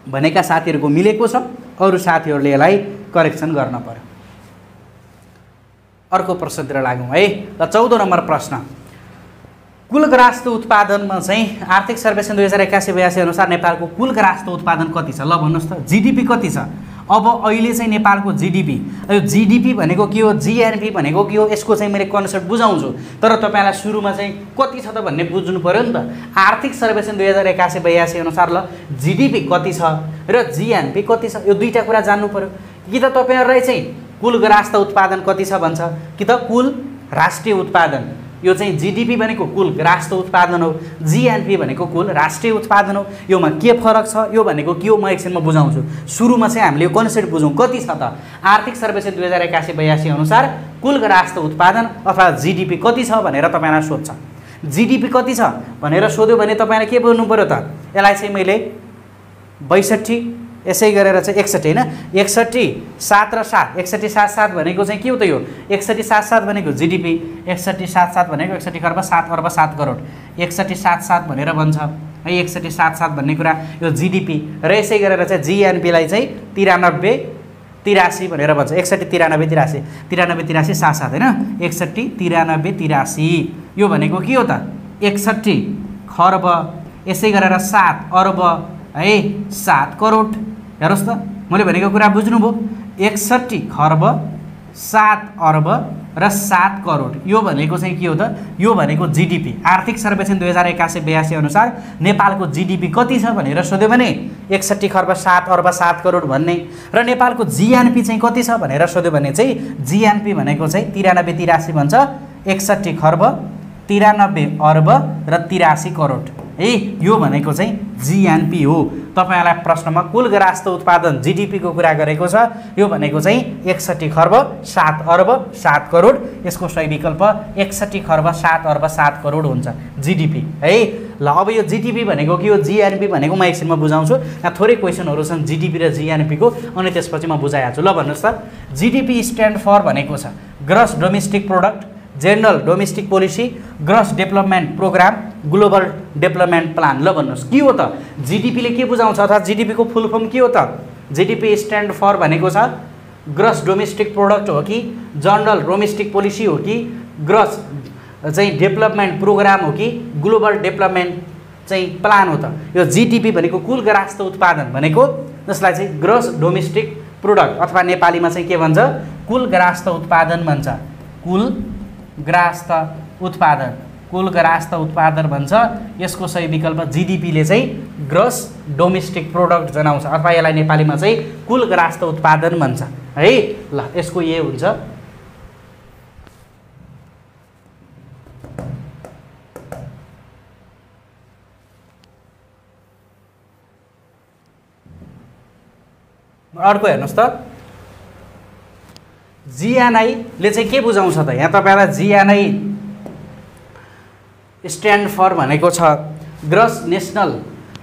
भनेका साथीहरूको मिलेको छ, अरू साथीहरूले यसलाई करेक्सन गर्न पर्यो। अर्को प्रश्नतिर लागौँ है। ल 14 नम्बर प्रश्न। कुल ग्राहस्थ उत्पादनमा चाहिँ आर्थिक सर्वेक्षण 2081-82 अनुसार नेपालको कुल ग्राहस्थ उत्पादन कति छ? ल भन्नुहोस् त, जिडिपी कति छ? अब अहिले चाहिँ नेपालको जिडिपी, यो जिडिपी भनेको के हो, जिएनपी भनेको के हो, यसको चाहिँ मैले कन्सेप्ट बुझाउँछु। तर तपाईँलाई सुरुमा चाहिँ कति छ त भन्ने बुझ्नु पर्यो नि त। आर्थिक सर्वेक्षण 2081-82 अनुसार ल जिडिपी कति छ र जिएनपी कति छ, यो दुईटा कुरा जान्नु पर्यो। कि त तपाईँहरूलाई चाहिँ कुल ग्राहस्थ उत्पादन कति छ भन्छ, कि त कुल राष्ट्रिय उत्पादन। यो चाहिँ जिडिपी भनेको कुल ग्राहस्थ उत्पादन हो, जिएनपी भनेको कुल राष्ट्रिय उत्पादन हो। योमा के फरक छ यो भनेको के हो म एकछिनमा बुझाउँछु। सुरुमा चाहिँ हामीले यो कन्सेप्ट बुझौँ, कति छ त आर्थिक सर्वेक्षण 2081-82 अनुसार कुल ग्राहस्थ उत्पादन अथवा जिडिपी कति छ भनेर तपाईँलाई सोध्छ। जिडिपी कति छ भनेर सोध्यो भने तपाईँले के बुझ्नु पर्यो त, यसलाई चाहिँ मैले 62 यसै गरेर चाहिँ 61 होइन, 61 7 र 7, 61 7 7 भनेको चाहिँ के हो त, यो 61 7 7 भनेको जिडिपी, 61 7 7 भनेको 61 खर्ब 7 अर्ब 7 करोड, 61 7 7 भनेर भन्छ है। 61 7 7 भन्ने कुरा यो जिडिपी र यसै गरेर चाहिँ जिएनपीलाई चाहिँ 93 83 भनेर भन्छ। 61 93 83 93 83 7 7 होइन, 61 93 83 यो भनेको के हो त 61 खर्ब यसै गरेर 7 अर्ब है 7 करोड। हेर्नुहोस् त मैले भनेको कुरा बुझ्नुभयो। 61 खर्ब 7 अर्ब र 7 करोड यो भनेको चाहिँ के हो त, यो भनेको जिडिपी। आर्थिक सर्वेक्षण 2081-82 अनुसार नेपालको जिडिपी कति छ भनेर सोध्यो भने 61 खर्ब 7 अर्ब 7 करोड भन्ने र नेपालको जिएनपी चाहिँ कति छ भनेर सोध्यो भने चाहिँ जिएनपी भनेको चाहिँ 93 83 भन्छ। 61 खर्ब 93 अर्ब र 83 करोड है। यो भनेको चाहिँ जीएनपी हो। तपाईहरुलाई प्रश्नमा कुल ग्राहस्थ उत्पादन जीडीपी को कुरा गरेको छ। यो भनेको चाहिँ 61 खर्ब 7 अर्ब 7 करोड। यसको सही विकल्प 61 खर्ब 7 अर्ब 7 करोड हुन्छ जीडीपी है। ल अब यो जीडीपी भनेको के हो, जीएनपी भनेको म एकछिनमा बुझाउँछु। यहाँ थोरै क्वेशनहरु छन् जीडीपी र जीएनपी को, अनि त्यसपछि म बुझाइहाल्छु। ल भन्नुस् त, जीडीपी स्ट्यान्ड फर भनेको छ gross domestic product, general domestic policy, gross development program, global development plan. ल भन्नुस् के हो त, जीडीपी ले के बुझाउँछ अथवा जीडीपी को फुल फर्म के हो त? जीडीपी स्ट्यान्ड फर भनेको छ ग्रस डोमेस्टिक प्रोडक्ट हो कि, जनरल डोमेस्टिक पोलिसी हो कि, ग्रस चाहिँ डेभलपमेन्ट प्रोग्राम हो कि, ग्लोबल डेभलपमेन्ट चाहिँ प्लान हो त? यो जीडीपी भनेको कुल ग्राहस्थ उत्पादन भनेको, जसलाई चाहिँ ग्रस डोमेस्टिक प्रोडक्ट अथवा नेपालीमा चाहिँ के भन्छ, कुल ग्राहस्थ उत्पादन भन्छ। कुल ग्राहस्थ उत्पादन, कुल ग्राहस्थ उत्पादन भन्छ। यसको सही विकल्प जीडीपी ले चाहिँ ग्रस डोमेस्टिक प्रोडक्ट जनाउँछ अथवा यसलाई नेपालीमा चाहिँ कुल ग्राहस्थ उत्पादन भन्छ है। ल यसको ए हुन्छ। अर्को हेर्नुस् त, जीएनआई ले चाहिँ के बुझाउँछ त? यहाँ तपाईहरुलाई जीएनआई स्ट्यान्ड फर भनेको छ gross national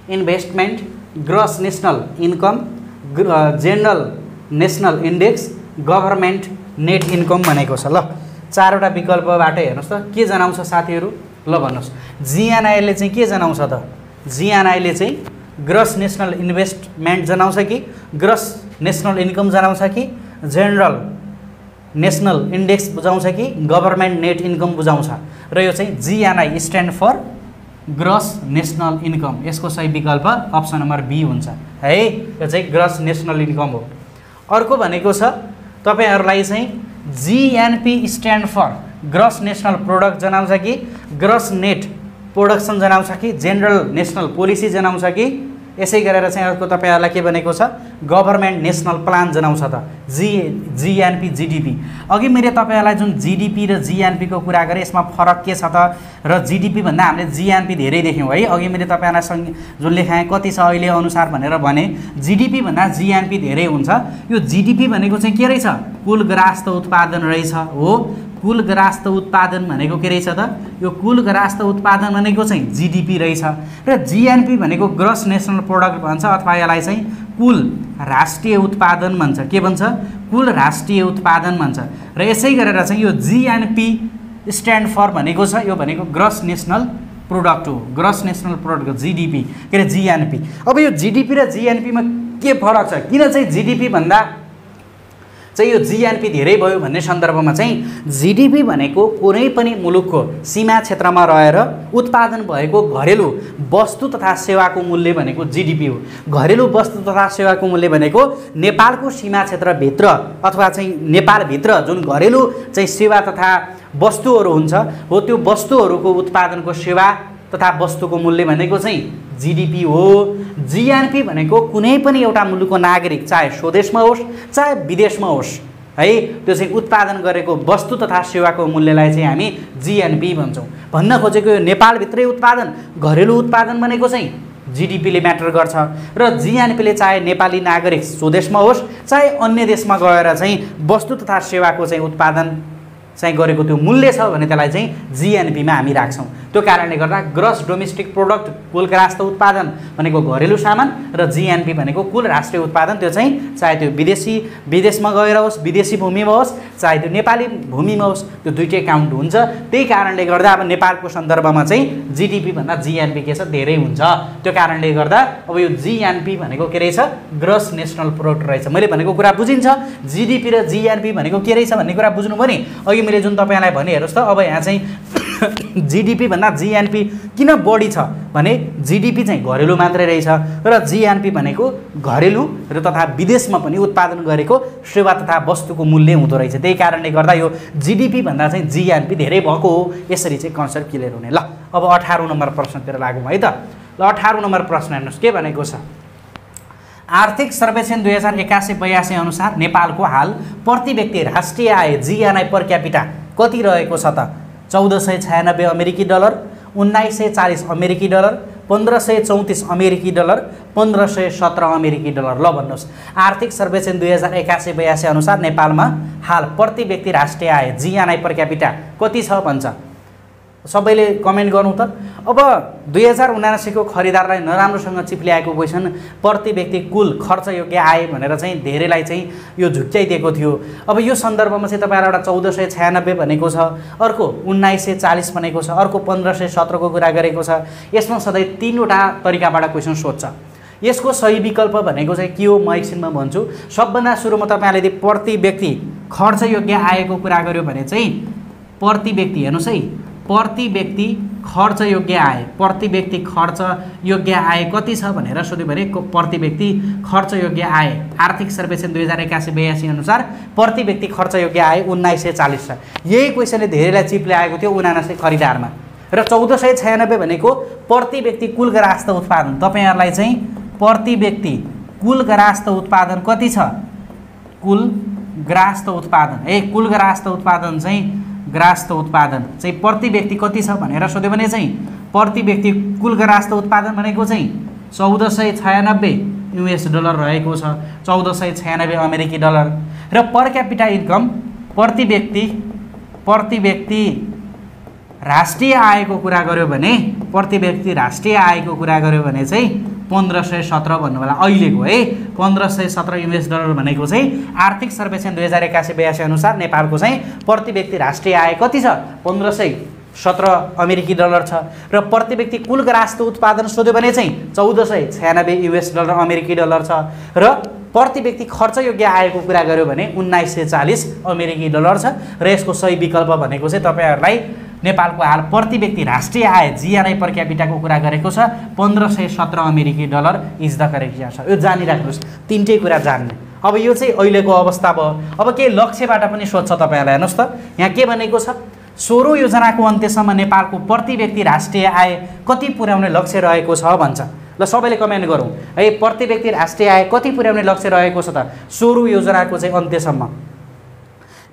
investment, gross national income, general national index, government net income भनेको छ। ल चारवटा विकल्पबाट हेर्नुस् त के जनाउँछ साथीहरु। ल भन्नुस्, जीएनआई ले चाहिँ के जनाउँछ त? जीएनआई ले चाहिँ ग्रस नेसनल इन्भेस्टमेन्ट जनाउँछ कि, ग्रस नेसनल इन्कम जनाउँछ कि, जेनरल नेसनल इन्डेक्स बुझाउँछ कि, गभर्नमेन्ट नेट इन्कम बुझाउँछ? र यो चाहिँ GNI stand for gross national income. यसको सही विकल्प अप्सन नम्बर बी हुन्छ है। यो चाहिँ ग्रस नेसनल इन्कम हो। अर्को भनेको छ तपाईहरुलाई चाहिँ GNP stand for gross national product जनाउँछ कि, ग्रस नेट प्रोडक्सन जनाउँछ कि, जेनरल नेसनल पोलिसी जनाउँछ कि, यसै गरेर चाहिँ अर्को तपाईहरुलाई के भनेको छ, गभर्नमेन्ट नेसनल प्लान जनाउँछ त? GNP GDP. अघि मैले तपाईहरुलाई जुन जीडीपी र जीएनपी को कुरा गरे, यसमा फरक के छ त? र जीडीपी भन्दा हामीले जीएनपी धेरै देख्यौं है। अघि मैले तपाईहरुलाई जुन लेखाए कति छ अहिले अनुसार भनेर भने, जीडीपी भन्दा जीएनपी धेरै हुन्छ। यो जीडीपी भनेको चाहिँ के रहेछ, कुल ग्राहस्थ उत्पादन रहेछ हो। कुल ग्राहस्थ उत्पादन भनेको के रहेछ त? यो कुल ग्राहस्थ उत्पादन भनेको चाहिँ जीडीपी रहेछ। र जीएनपी भनेको ग्रस नेसनल प्रोडक्ट भन्छ अथवा यसलाई चाहिँ कुल राष्ट्रिय उत्पादन भन्छ। के भन्छ? कुल राष्ट्रिय उत्पादन भन्छ। र यसै गरेर चाहिँ यो जीएनपी स्ट्यान्ड फर भनेको छ, यो भनेको ग्रस नेसनल प्रोडक्ट हो। ग्रस नेसनल प्रोडक्ट जीडीपी के अरे जीएनपी। अब यो जीडीपी र जीएनपी मा के फरक छ? किन चाहिँ जीडीपी भन्दा चाहिँ यो जीएनपी धेरै भयो भन्ने सन्दर्भमा चाहिँ जीडीपी भनेको कुनै पनि मुलुकको सीमा क्षेत्रमा रहेर उत्पादन भएको घरेलु वस्तु तथा सेवाको मूल्य भनेको जीडीपी हो। घरेलु वस्तु तथा सेवाको मूल्य भनेको नेपालको सीमा क्षेत्रभित्र अथवा चाहिँ नेपालभित्र जुन घरेलु चाहिँ सेवा तथा वस्तुहरू हुन्छ हो, त्यो वस्तुहरूको उत्पादनको सेवा तथा वस्तुको मूल्य भनेको चाहिँ जीडीपी हो। जीएनपी भनेको कुनै पनि एउटा मुलुकको नागरिक चाहे स्वदेशमा होस् चाहे विदेशमा होस् है, त्यो चाहिँ उत्पादन गरेको वस्तु तथा सेवाको मूल्यलाई चाहिँ हामी जीएनपी भन्छौँ। भन्न खोजेको यो नेपालभित्रै उत्पादन घरेलु उत्पादन भनेको चाहिँ जीडीपीले म्याटर गर्छ र जीएनपीले चाहे नेपाली नागरिक स्वदेशमा होस् चाहे अन्य देशमा गएर चाहिँ वस्तु तथा सेवाको चाहिँ उत्पादन चाहिँ गरेको त्यो मूल्य छ भने त्यसलाई चाहिँ जीएनपीमा हामी राख्छौँ। त्यो कारणले गर्दा ग्रस डोमेस्टिक प्रोडक्ट कुल राष्ट्र उत्पादन भनेको घरेलु सामान र जीएनपी भनेको कुल राष्ट्रिय उत्पादन, त्यो चाहिँ चाहे त्यो विदेशमा गएर होस् विदेशी भूमिमा होस् चाहे त्यो नेपाली भूमिमा होस्, त्यो दुईटै काउन्ट हुन्छ। त्यही कारणले गर्दा अब नेपालको सन्दर्भमा चाहिँ जीडीपी भन्दा जीएनपी के छ धेरै हुन्छ। त्यो कारणले गर्दा अब यो जीएनपी भनेको के रहेछ, ग्रस नेसनल प्रोडक्ट रहेछ। मैले भनेको कुरा बुझिन्छ, जीडीपी र जीएनपी भनेको के रहेछ भन्ने कुरा बुझ्नु पर्यो नि। अघि मैले जुन तपाईलाई भने हेर्नुस् त, अब यहाँ चाहिँ जीडीपी भन्दा जीएनपी किन बढी छ भने जीडीपी चाहिँ घरेलु मात्रै रहेछ र जीएनपी भनेको घरेलु र तथा विदेशमा पनि उत्पादन गरेको सेवा तथा वस्तुको मूल्य हुँदो रहेछ। त्यही कारणले गर्दा यो जीडीपी भन्दा चाहिँ जीएनपी धेरै भएको हो। यसरी चाहिँ कन्सेप्ट क्लियर हुने। ल अब 18 नम्बर प्रश्नतिर लागौँ है त। ल 18 नम्बर प्रश्न हेर्नुस् के भनेको छ। आर्थिक सर्वेक्षण 2081-82 अनुसार नेपालको हाल प्रति व्यक्ति राष्ट्रिय आय जीएनआई पर क्यापिटा कति रहेको छ त? 1496 अमेरिकी डलर, 1940 अमेरिकी डलर, 1534 अमेरिकी डलर, 1517 अमेरिकी डलर। ल भन्नुहोस्, आर्थिक सर्वेक्षण 2081-82 अनुसार नेपालमा हाल प्रति व्यक्ति राष्ट्रिय आय जीएनआई पर क्यापिटा कति छ भन्छ? सबैले कमेन्ट गर्नु त। अब 2079 को खरिदारलाई नराम्रोसँग चिप्ल्याएको क्वेसन प्रति व्यक्ति कुल खर्च योग्य आय भनेर चाहिँ धेरैलाई चाहिँ यो झुक्क्याइदिएको थियो। अब यो सन्दर्भमा चाहिँ तपाईँलाई एउटा 1496 भनेको छ, अर्को 1940 भनेको छ, अर्को 1517 को कुरा गरेको छ। यसमा सधैँ तीनवटा तरिकाबाट क्वेसन सोध्छ। यसको सही विकल्प भनेको चाहिँ के हो म एकछिनमा भन्छु। सबभन्दा सुरुमा तपाईँले यदि प्रति व्यक्ति खर्च योग्य आयको कुरा गर्यो भने चाहिँ प्रति व्यक्ति हेर्नुहोस् है, प्रति व्यक्ति खर्च योग्य आय, प्रति व्यक्ति खर्च योग्य आय कति छ भनेर सोध्यो भने प्रति व्यक्ति खर्च योग्य आय आर्थिक सर्वेक्षण 2081-82 अनुसार प्रति व्यक्ति खर्च योग्य आय 1940 छ। यही क्वेसनले धेरैलाई चिप्ल्याएको थियो 79 खरिदारमा। र 1496 भनेको प्रति व्यक्ति कुल ग्राहस्थ उत्पादन। तपाईँहरूलाई चाहिँ प्रति व्यक्ति कुल ग्राहस्थ उत्पादन कति छ? कुल ग्राहस्थ उत्पादन कुल ग्राहस्थ उत्पादन चाहिँ ग्राहस्थ उत्पादन चाहिँ प्रति व्यक्ति कति छ भनेर सोध्यो भने चाहिँ प्रति व्यक्ति कुल ग्राहस्थ उत्पादन भनेको चाहिँ 1496 US डलर रहेको छ, 1496 अमेरिकी डलर। र पर क्यापिटा इन्कम प्रति व्यक्ति राष्ट्रिय आयको कुरा गर्यो भने प्रति व्यक्ति राष्ट्रिय आयको कुरा गर्यो भने चाहिँ 1517 भन्नु होला अहिलेको 1517 US डलर भनेको चाहिँ आर्थिक सर्वेक्षण 2081-82 अनुसार नेपालको चाहिँ प्रति व्यक्ति राष्ट्रिय आय कति छ? 1517 अमेरिकी डलर छ। र प्रति व्यक्ति कुल ग्राहस्थ उत्पादन सोध्यो भने चाहिँ 1496 US डलर अमेरिकी डलर छ। र प्रति व्यक्ति खर्च योग्य आयको कुरा गर्यो भने 1940 अमेरिकी डलर छ। र यसको सही विकल्प भनेको चाहिँ तपाईँहरूलाई नेपालको हाल प्रति व्यक्ति राष्ट्रिय आय जीएनआई पर क्यापिटाको कुरा गरेको छ 1517 अमेरिकी dollar is the correct answer. यो जानिराख्नुहोस्, तीनटै कुरा जान्ने। अब यो चाहिँ अहिलेको अवस्था भयो। अब के लक्ष्यबाट पनि सोध्छ तपाईँहरूलाई। हेर्नुहोस् त, यहाँ के भनेको छ? 16औं योजनाको अन्त्यसम्म नेपालको प्रति व्यक्ति राष्ट्रिय आय कति पुर्याउने लक्ष्य रहेको छ भन्छ। ल सबैले कमेन्ट गरौँ है, प्रति व्यक्ति राष्ट्रिय आय कति पुर्याउने लक्ष्य रहेको छ त 16औं योजनाको चाहिँ अन्त्यसम्म।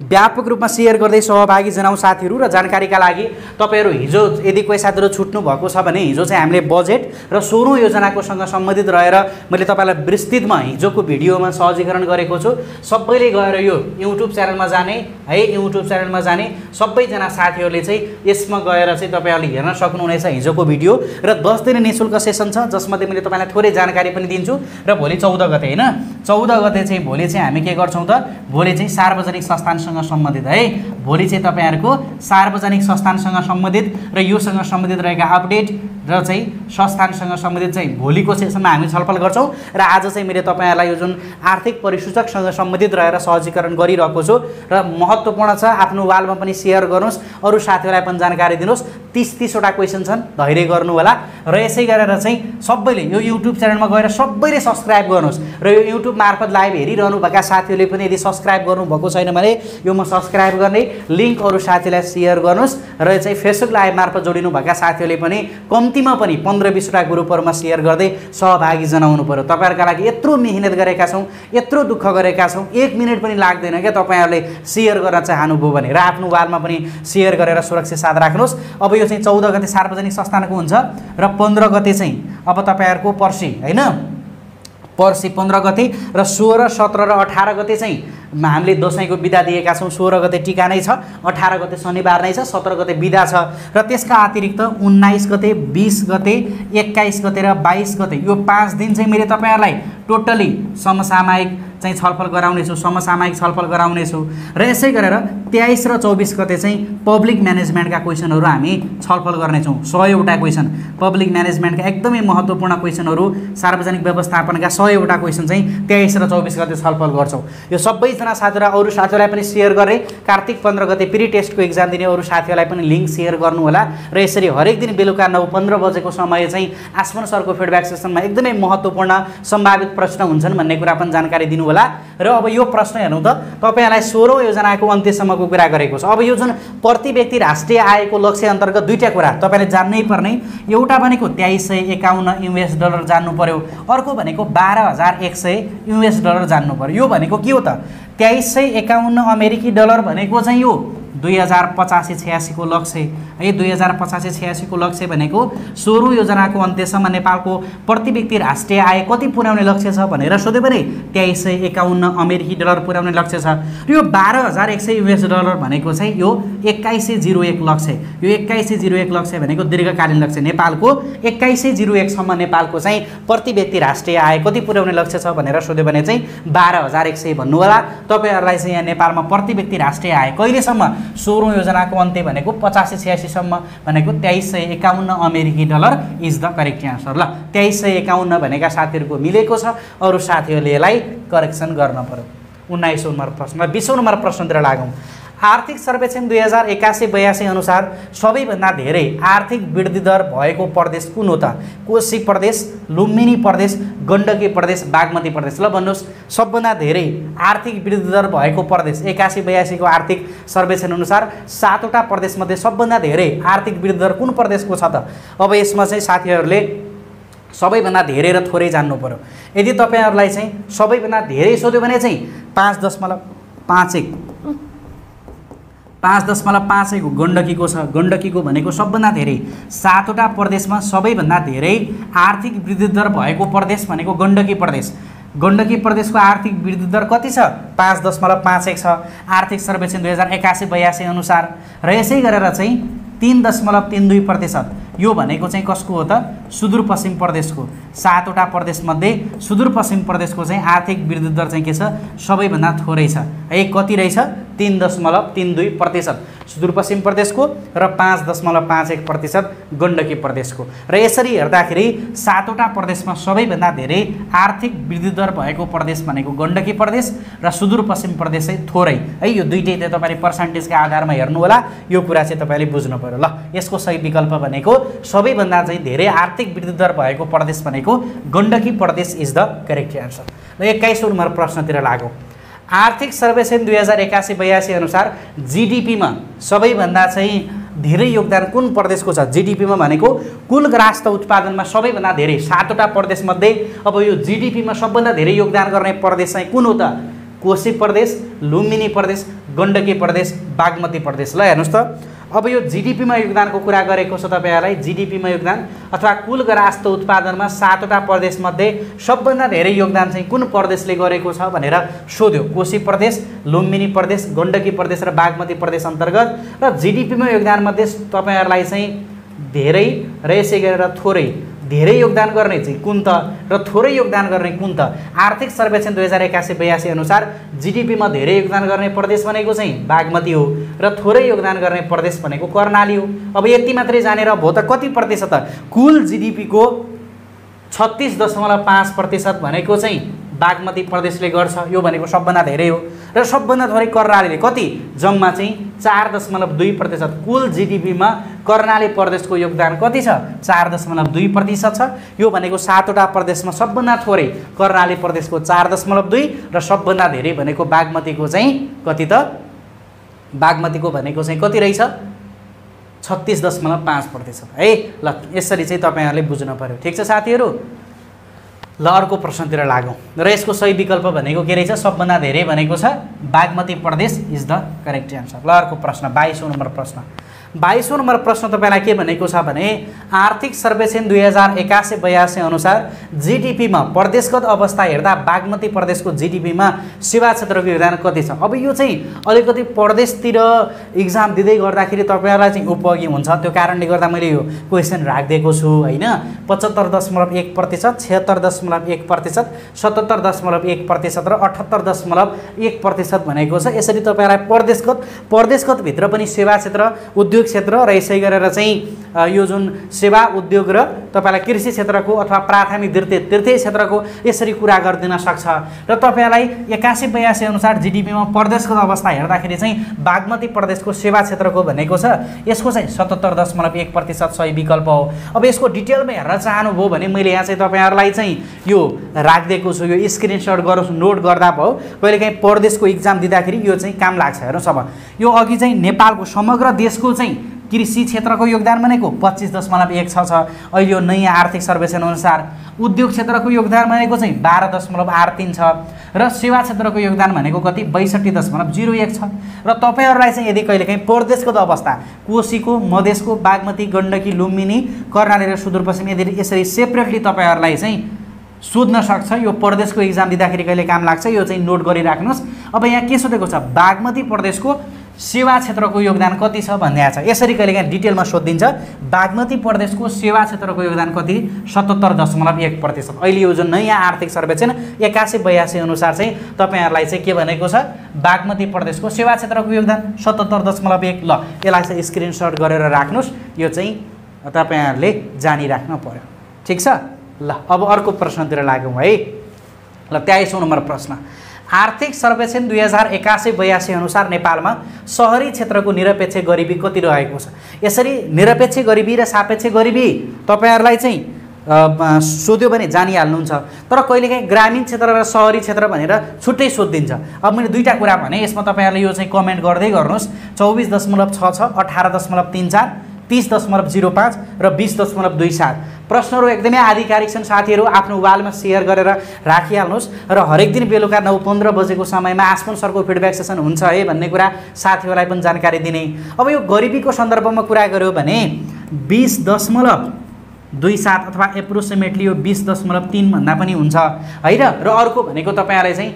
व्यापक रूपमा सेयर गर्दै सहभागी जनाउँ साथीहरू। र जानकारीका लागि तपाईँहरू हिजो यदि कोही साथीहरू छुट्नु भएको छ भने हिजो चाहिँ हामीले बजेट र 16औं योजनाको सँग सम्बन्धित रहेर मैले तपाईँलाई विस्तृतमा हिजोको भिडियोमा सहजीकरण गरेको छु। सबैले गएर यो युट्युब च्यानलमा जाने है, युट्युब च्यानलमा जाने सबैजना साथीहरूले चाहिँ यसमा गएर चाहिँ तपाईँहरूले हेर्न सक्नुहुनेछ हिजोको भिडियो। र 10 दिने निःशुल्क सेसन छ जसमध्ये मैले तपाईँलाई थोरै जानकारी पनि दिन्छु। र भोलि 14 गते होइन, 14 गते चाहिँ भोलि चाहिँ हामी के गर्छौँ त, भोलि चाहिँ सार्वजनिक संस्थानसँग सम्बन्धित है, भोलि चाहिँ तपाईँहरूको सार्वजनिक संस्थानसँग सम्बन्धित र योसँग सम्बन्धित रहेका अपडेट र चाहिँ संस्थानसँग सम्बन्धित चाहिँ भोलिको सेसनमा हामी छलफल गर्छौँ। र आज चाहिँ मैले तपाईँहरूलाई यो जुन आर्थिक परिसूचकसँग सम्बन्धित रहेर सहजीकरण गरिरहेको छु र महत्त्वपूर्ण छ, आफ्नो वालमा पनि सेयर गर्नुहोस्, अरू साथीहरूलाई पनि जानकारी दिनुहोस्। 30 वटा क्वेसन छन्, धैर्य गर्नु होला। र यसै गरेर चाहिँ सबैले यो युट्युब च्यानलमा गएर सबैले सब्सक्राइब गर्नुहोस्। र यो युट्युब मार्फत लाइभ हेरिरहनु भएका साथीहरूले पनि यदि सब्सक्राइब गर्नुभएको छैन भने यो म सब्सक्राइब गर्ने लिङ्क अरू साथीलाई सेयर गर्नुहोस्। र चाहिँ फेसबुक लाइभ मार्फत जोडिनु भएका साथीहरूले पनि कम्तीमा पनि 15-20 वटा ग्रुपहरूमा सेयर गर्दै सहभागी जनाउनु पर्यो। तपाईँहरूका लागि यत्रो मेहनत गरेका छौँ, यत्रो दुःख गरेका छौँ, 1 मिनट पनि लाग्दैन क्या तपाईँहरूले सेयर गर्न चाहनुभयो भने। र आफ्नो वालमा पनि सेयर गरेर सुरक्षित साथ राख्नुहोस्। अब यो चाहिँ 14 गते सार्वजनिक संस्थानको हुन्छ र 15 गते चाहिँ अब तपाईँहरूको पर्सि होइन, पर्सि 15 गते र 16, 17 र 18 गते चाहिँ हामीले दसैँको बिदा दिएका छौँ। 16 गते टिका नै छ, 18 गते शनिबार नै छ, 17 गते बिदा छ। र त्यसका अतिरिक्त 19 गते, 20 गते, 21 गते र 22 गते यो 5 दिन चाहिँ मैले तपाईँहरूलाई टोटली समसामयिक चाहिँ छलफल गराउनेछु, समसामयिक छलफल गराउनेछु। र यसै गरेर 23 र 24 गते चाहिँ पब्लिक म्यानेजमेन्टका क्वेसनहरू हामी छलफल गर्नेछौँ। 100 वटा क्वेसन पब्लिक म्यानेजमेन्टका एकदमै महत्त्वपूर्ण क्वेसनहरू, सार्वजनिक व्यवस्थापनका 100 वटा क्वेसन चाहिँ 23 र 24 गते छलफल गर्छौँ। यो सबैजना साथीहरूलाई अरू साथीहरूलाई पनि सेयर गरेँ। कार्तिक 15 गते प्री टेस्टको एक्जाम दिने अरू साथीहरूलाई पनि लिङ्क सेयर गर्नु होला। र यसरी हरेक दिन बेलुका 9:15 बजेको समय चाहिँ आसमान सरको फिडब्याक सेसनमा एकदमै महत्त्वपूर्ण सम्भावित प्रश्न हुन्छन् भन्ने कुरा पनि जानकारी दिनु होला। र अब यो प्रश्न हेर्नु त, तपाईँहरूलाई 16औं योजनाको अन्त्यसम्मको कुरा गरेको छ। अब यो जुन प्रति व्यक्ति राष्ट्रिय आयको लक्ष्य अन्तर्गत दुईटा कुरा तपाईँले जान्नै पर्ने, एउटा भनेको 2351 US डलर जान्नु पर्यो, अर्को भनेको 12,100 US डलर जान्नु पर्यो। यो भनेको के हो त, 2351 अमेरिकी डलर भनेको चाहिँ यो 2085-86 को लक्ष्य है 2085-86 को लक्ष्य भनेको 16 योजनाको अन्त्यसम्म नेपालको प्रति व्यक्ति राष्ट्रिय आय कति पुर्याउने लक्ष्य छ भनेर सोध्यो भने $2351 अमेरिकी डलर पुर्याउने लक्ष्य छ। र यो $12,100 US डलर भनेको चाहिँ यो 2101 लक्ष्य, यो 2101 लक्ष्य भनेको दीर्घकालीन लक्ष्य। नेपालको 2101 सम्म नेपालको चाहिँ प्रति व्यक्ति राष्ट्रिय आय कति पुर्याउने लक्ष्य छ भनेर सोध्यो भने चाहिँ 12,100 भन्नु होला। तपाईहरुलाई चाहिँ यहाँ नेपालमा प्रति व्यक्ति राष्ट्रिय आय कहिलेसम्म 16 योजनाको अन्त्य भनेको 85-86 सम्म भनेको $2351 अमेरिकी dollar is the correct answer. ल 2351 भनेका साथीहरुको मिलेको छ, अरु साथीहरुले यसलाई करेक्सन गर्न पर्यो। 19औं नम्बर प्रश्न। 20औं नम्बर प्रश्नतिर लागौं। आर्थिक सर्वेक्षण 2081-82 अनुसार सबैभन्दा धेरै आर्थिक वृद्धि दर भएको प्रदेश कुन हो त? कोशी प्रदेश, लुम्बिनी प्रदेश, गण्डकी प्रदेश, बागमती प्रदेश। ल भन्नुस् सबभन्दा धेरै आर्थिक वृद्धि दर भएको प्रदेश 81-82 को आर्थिक सर्वेक्षण अनुसार 7 वटा प्रदेश मध्ये सबभन्दा धेरै आर्थिक वृद्धि दर कुन प्रदेशको छ त? अब यसमा चाहिँ साथीहरुले सबैभन्दा धेरै र थोरै जान्नु पर्यो। यदि तपाईहरुलाई चाहिँ सबैभन्दा धेरै सोध्यो भने चाहिँ 5.51 गण्डकीको छ। गण्डकीको भनेको सबभन्दा धेरै 7 वटा प्रदेशमा सबैभन्दा धेरै आर्थिक वृद्धि दर भएको प्रदेश भनेको गण्डकी प्रदेश। गण्डकी प्रदेशको आर्थिक वृद्धि दर कति छ? 5.51 छ आर्थिक सर्वेक्षण 2081-82 अनुसार। र यसै गरेर चाहिँ 3.32%। यो भनेको चाहिँ कसको हो त? सुदूरपश्चिम प्रदेशको। 7 वटा प्रदेश मध्ये सुदूरपश्चिम प्रदेशको चाहिँ आर्थिक वृद्धि दर चाहिँ के छ? सबैभन्दा थोरै छ। है कति रहेछ? 3.32% सुदूरपश्चिम प्रदेशको र 5.51% गण्डकी प्रदेशको। र यसरी हेर्दाखेरि 7 वटा प्रदेशमा सबैभन्दा धेरै आर्थिक वृद्धि दर भएको प्रदेश भनेको गण्डकी प्रदेश र सुदूरपश्चिम प्रदेश चाहिँ थोरै। है यो दुईटै त तपाईले पर्सेन्टेजका आधारमा हेर्नु होला। यो कुरा चाहिँ तपाईले बुझ्नु पर्यो। ल यसको सही विकल्प भनेको सबैभन्दा चाहिँ धेरै आर्थिक वृद्धि दर भएको प्रदेश भनेको गण्डकी प्रदेश इज द करेक्ट आन्सर। र 21औं नम्बर प्रश्नतिर लागौं। आर्थिक सर्वेक्षण 2081-82 अनुसार जीडीपीमा सबैभन्दा चाहिँ धेरै योगदान कुन प्रदेशको छ? जीडीपीमा भनेको कुल राष्ट्र उत्पादनमा सबैभन्दा धेरै 7 वटा प्रदेश मध्ये अब यो जीडीपीमा सबभन्दा धेरै योगदान गर्ने प्रदेश चाहिँ कुन हो त? कोशी प्रदेश, लुम्बिनी प्रदेश, गण्डकी प्रदेश, बागमती प्रदेश। ल हेर्नुस् त अब यो जीडीपीमा योगदानको कुरा गरेको छ तपाईहरुलाई। जीडीपीमा योगदान अथवा कुल राष्ट्र उत्पादनमा 7 वटा प्रदेश मध्ये सबभन्दा धेरै योगदान चाहिँ कुन प्रदेशले गरेको छ भनेर सोध्यो। कोशी प्रदेश, लुम्बिनी प्रदेश, गण्डकी प्रदेश र बागमती प्रदेश अन्तर्गत। र जीडीपीमा योगदान मध्ये तपाईहरुलाई चाहिँ धेरै र यसै गरेर थोरै, धेरै योगदान गर्ने चाहिँ कुन त र थोरै योगदान गर्ने कुन त? आर्थिक सर्वेक्षण 2081-82 अनुसार जीडीपीमा धेरै योगदान गर्ने प्रदेश भनेको चाहिँ बागमती हो र थोरै योगदान गर्ने प्रदेश भनेको कर्णाली हो। अब यति मात्रै जानेर भो त कति प्रतिशत? कुल जीडीपीको 36.5% भनेको चाहिँ बागमती प्रदेशले गर्छ। यो भनेको सबभन्दा धेरै हो। र सबभन्दा थोरै कर्णालीले कति? जम्मा चाहिँ 4.2%। कुल जीडीपीमा कर्णाली प्रदेशको योगदान कति छ? 4.2% छ। यो भनेको 7 वटा प्रदेशमा सबभन्दा थोरै कर्णाली प्रदेशको 4.2 र सबभन्दा धेरै भनेको बागमतीको चाहिँ कति त? बागमतीको भनेको चाहिँ कति रहेछ? 36.5% है। ल यसरी चाहिँ तपाईहरुले बुझ्न पर्यो। ठीक छ साथीहरु। ल अर्को प्रश्नतिर लागौं। र यसको सही विकल्प भनेको के रहेछ? सबभन्दा धेरै भनेको छ बागमती प्रदेश इज द करेक्ट आन्सर। ल अर्को प्रश्न 22औं नम्बर प्रश्न। 22औं नम्बर प्रश्न तपाईलाई के भनेको छ भने आर्थिक सर्वेक्षण 2081-82 अनुसार जीडीपीमा प्रदेशगत अवस्था हेर्दा बागमती प्रदेशको जीडीपीमा सेवा क्षेत्रको योगदान कति छ? अब यो चाहिँ अलिकति प्रदेशतिर एक्जाम दिँदै गर्दाखेरि तपाईहरुलाई चाहिँ उपयोगी हुन्छ। त्यो कारणले गर्दा मैले यो क्वेशन राख्दिएको छु हैन। 75.1%, 76.1%, 77.1% र 78.1% भनेको छ। यसरी तपाईहरुलाई प्रदेशगत भित्र पनि सेवा क्षेत्र, उद्योग क्षेत्र र यसै गरेर चाहिँ यो जुन सेवा उद्योग र तपाईलाई कृषि क्षेत्रको अथवा प्राथमिक तृतीय क्षेत्रको यसरी कुरा गर्दिन सक्छ। र तपाईलाई 81-82 अनुसार जीडीपीमा प्रदेशगत अवस्था हेर्दाखेरि चाहिँ बागमती प्रदेशको सेवा क्षेत्रको भनेको छ यसको चाहिँ 77.1% सही विकल्प हो। अब यसको डिटेलमा हेर्न चाहनुभयो भने मैले यहाँ चाहिँ तपाईहरुलाई चाहिँ यो राख्दिएको छु। यो स्क्रिनशट गरोस्, नोट गर्दा भयो। कहिलेकाहीँ प्रदेशको एक्जाम दिँदाखेरि यो चाहिँ काम लाग्छ। हेर्नुस् अब यो अघि चाहिँ नेपालको समग्र देशको चाहिँ कृषि क्षेत्रको योगदान भनेको 25.1 छ। अहिले यो नयाँ आर्थिक सर्वेक्षण अनुसार उद्योग क्षेत्रको योगदान भनेको चाहिँ 12.83 छ र सेवा क्षेत्रको योगदान भनेको कति 62.01 छ। र तपाईहरुलाई चाहिँ यदि कहिलेकाहीँ प्रदेशको त अवस्था कोशीको, मधेसको, बागमती, गण्डकी, लुम्बिनी, कर्णाली र सुदूरपश्चिम यदि यसरी सेपरेटली तपाईहरुलाई चाहिँ सोध्न सक्छ, यो प्रदेशको एक्जाम दिँदाखेरि कहिले काम लाग्छ, यो चाहिँ नोट गरिराख्नुस्। अब यहाँ के सोधेको छ, बागमती प्रदेशको सेवा क्षेत्रको योगदान कति छ भन्ने छ। यसरी कहिलेकाहीँ डिटेलमा सोधिन्छ, बागमती प्रदेशको सेवा क्षेत्रको योगदान कति 77.1%। अहिले यो जुन नयाँ आर्थिक सर्वेक्षण 81-82 अनुसार चाहिँ तपाईहरुलाई चाहिँ के भनेको छ, बागमती प्रदेशको सेवा क्षेत्रको योगदान 77.1। ल यसलाई चाहिँ स्क्रिनशट गरेर राख्नुस्, यो चाहिँ तपाईहरुले जानिराख्नु पर्यो। ठीक छ। ल अब अर्को प्रश्नतिर लागौँ है। ल 23औं नम्बर प्रश्न, आर्थिक सर्वेक्षण 2081-82 अनुसार नेपालमा शहरी क्षेत्रको निरपेक्ष गरिबी कति रहेको छ। यसरी निरपेक्ष गरिबी र सापेक्ष गरिबी तपाईहरुलाई चाहिँ सोध्यो भने जानिहाल्नुहुन्छ, तर कहिलेकाहीँ ग्रामीण क्षेत्र र शहरी क्षेत्र भनेर छुट्टै सोधिन्छ। अब मैले दुईटा कुरा भने, यसमा तपाईहरुले यो चाहिँ कमेन्ट गर्दै गर्नुस्। 24.66, 18.34, 30.05 र 20.27। प्रश्नहरू एकदमै आधिकारिक छन्, साथीहरू आफ्नो वालमा सेयर गरेर राखिहाल्नुहोस्। र हरेक दिन बेलुका 9:15 बजेको समयमा आसमन सरको फिडब्याक सेसन हुन्छ है भन्ने कुरा साथीहरूलाई पनि जानकारी दिने। अब यो गरिबीको सन्दर्भमा कुरा गर्यो भने 20.27 अथवा एप्रोक्सिमेटली यो 20.3 भन्दा पनि हुन्छ हैन। र अर्को भनेको तपाईहरुलाई चाहिँ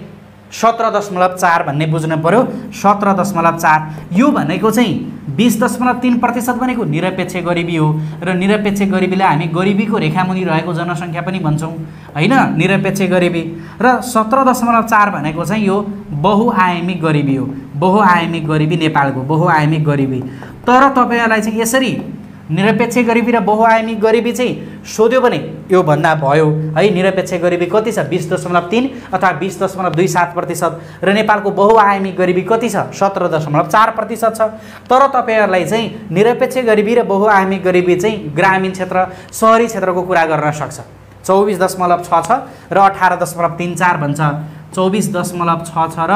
17.4 भन्ने बुझ्नु पर्यो। 17.4 यो भनेको चाहिँ 20.3% भनेको निरपेक्ष गरिबी हो। र निरपेक्ष गरिबीलाई हामी गरिबीको रेखामुनि रहेको जनसङ्ख्या पनि भन्छौँ हैन, निरपेक्ष गरिबी। र 17.4 भनेको चाहिँ यो बहुआयामिक गरिबी हो। बहुआयामिक गरिबी नेपालको बहुआयामिक गरिबी। तर तपाईहरुलाई चाहिँ यसरी निरपेक्ष गरिबी र बहुआयामिक गरिबी चाहिँ सोध्यो भने यो भन्दा भयो है। निरपेक्ष गरिबी कति छ 20.3 अथवा 20.27% र नेपालको बहुआयामिक गरिबी कति छ 17.4% छ। तर तपाईहरुलाई चाहिँ निरपेक्ष गरिबी र बहुआयामिक गरिबी चाहिँ ग्रामीण क्षेत्र शहरी क्षेत्रको कुरा गर्न सक्छ। 24.66 र 18.34 भन्छ। 24.66 र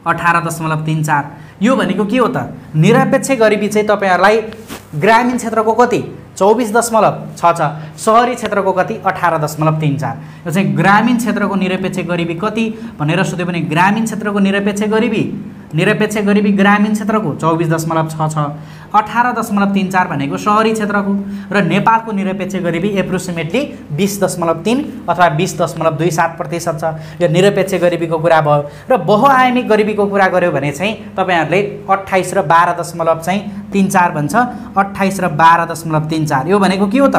18.34 यो भनेको के हो त, निरपेक्ष गरिबी चाहिँ तपाईहरुलाई ग्रामीण क्षेत्रको कति 24.66, शहरी क्षेत्रको कति 18.34। यो चाहिँ ग्रामीण क्षेत्रको निरपेक्ष गरिबी कति भनेर सोध्यो भने ग्रामीण क्षेत्रको निरपेक्ष गरिबी ग्रामीण क्षेत्रको 24.66, 18.34 भनेको शहरी क्षेत्रको। र नेपालको निरपेक्ष गरिबी एप्रोक्सिमेटली 20.3 अथवा 20.27% छ। यो निरपेक्ष गरिबीको कुरा भयो। र बहुआयामिक गरिबीको कुरा गर्यो भने चाहिँ तपाईहरुले 28 र 12.34 भन्छ। 28 र 12.34 यो भनेको के हो त,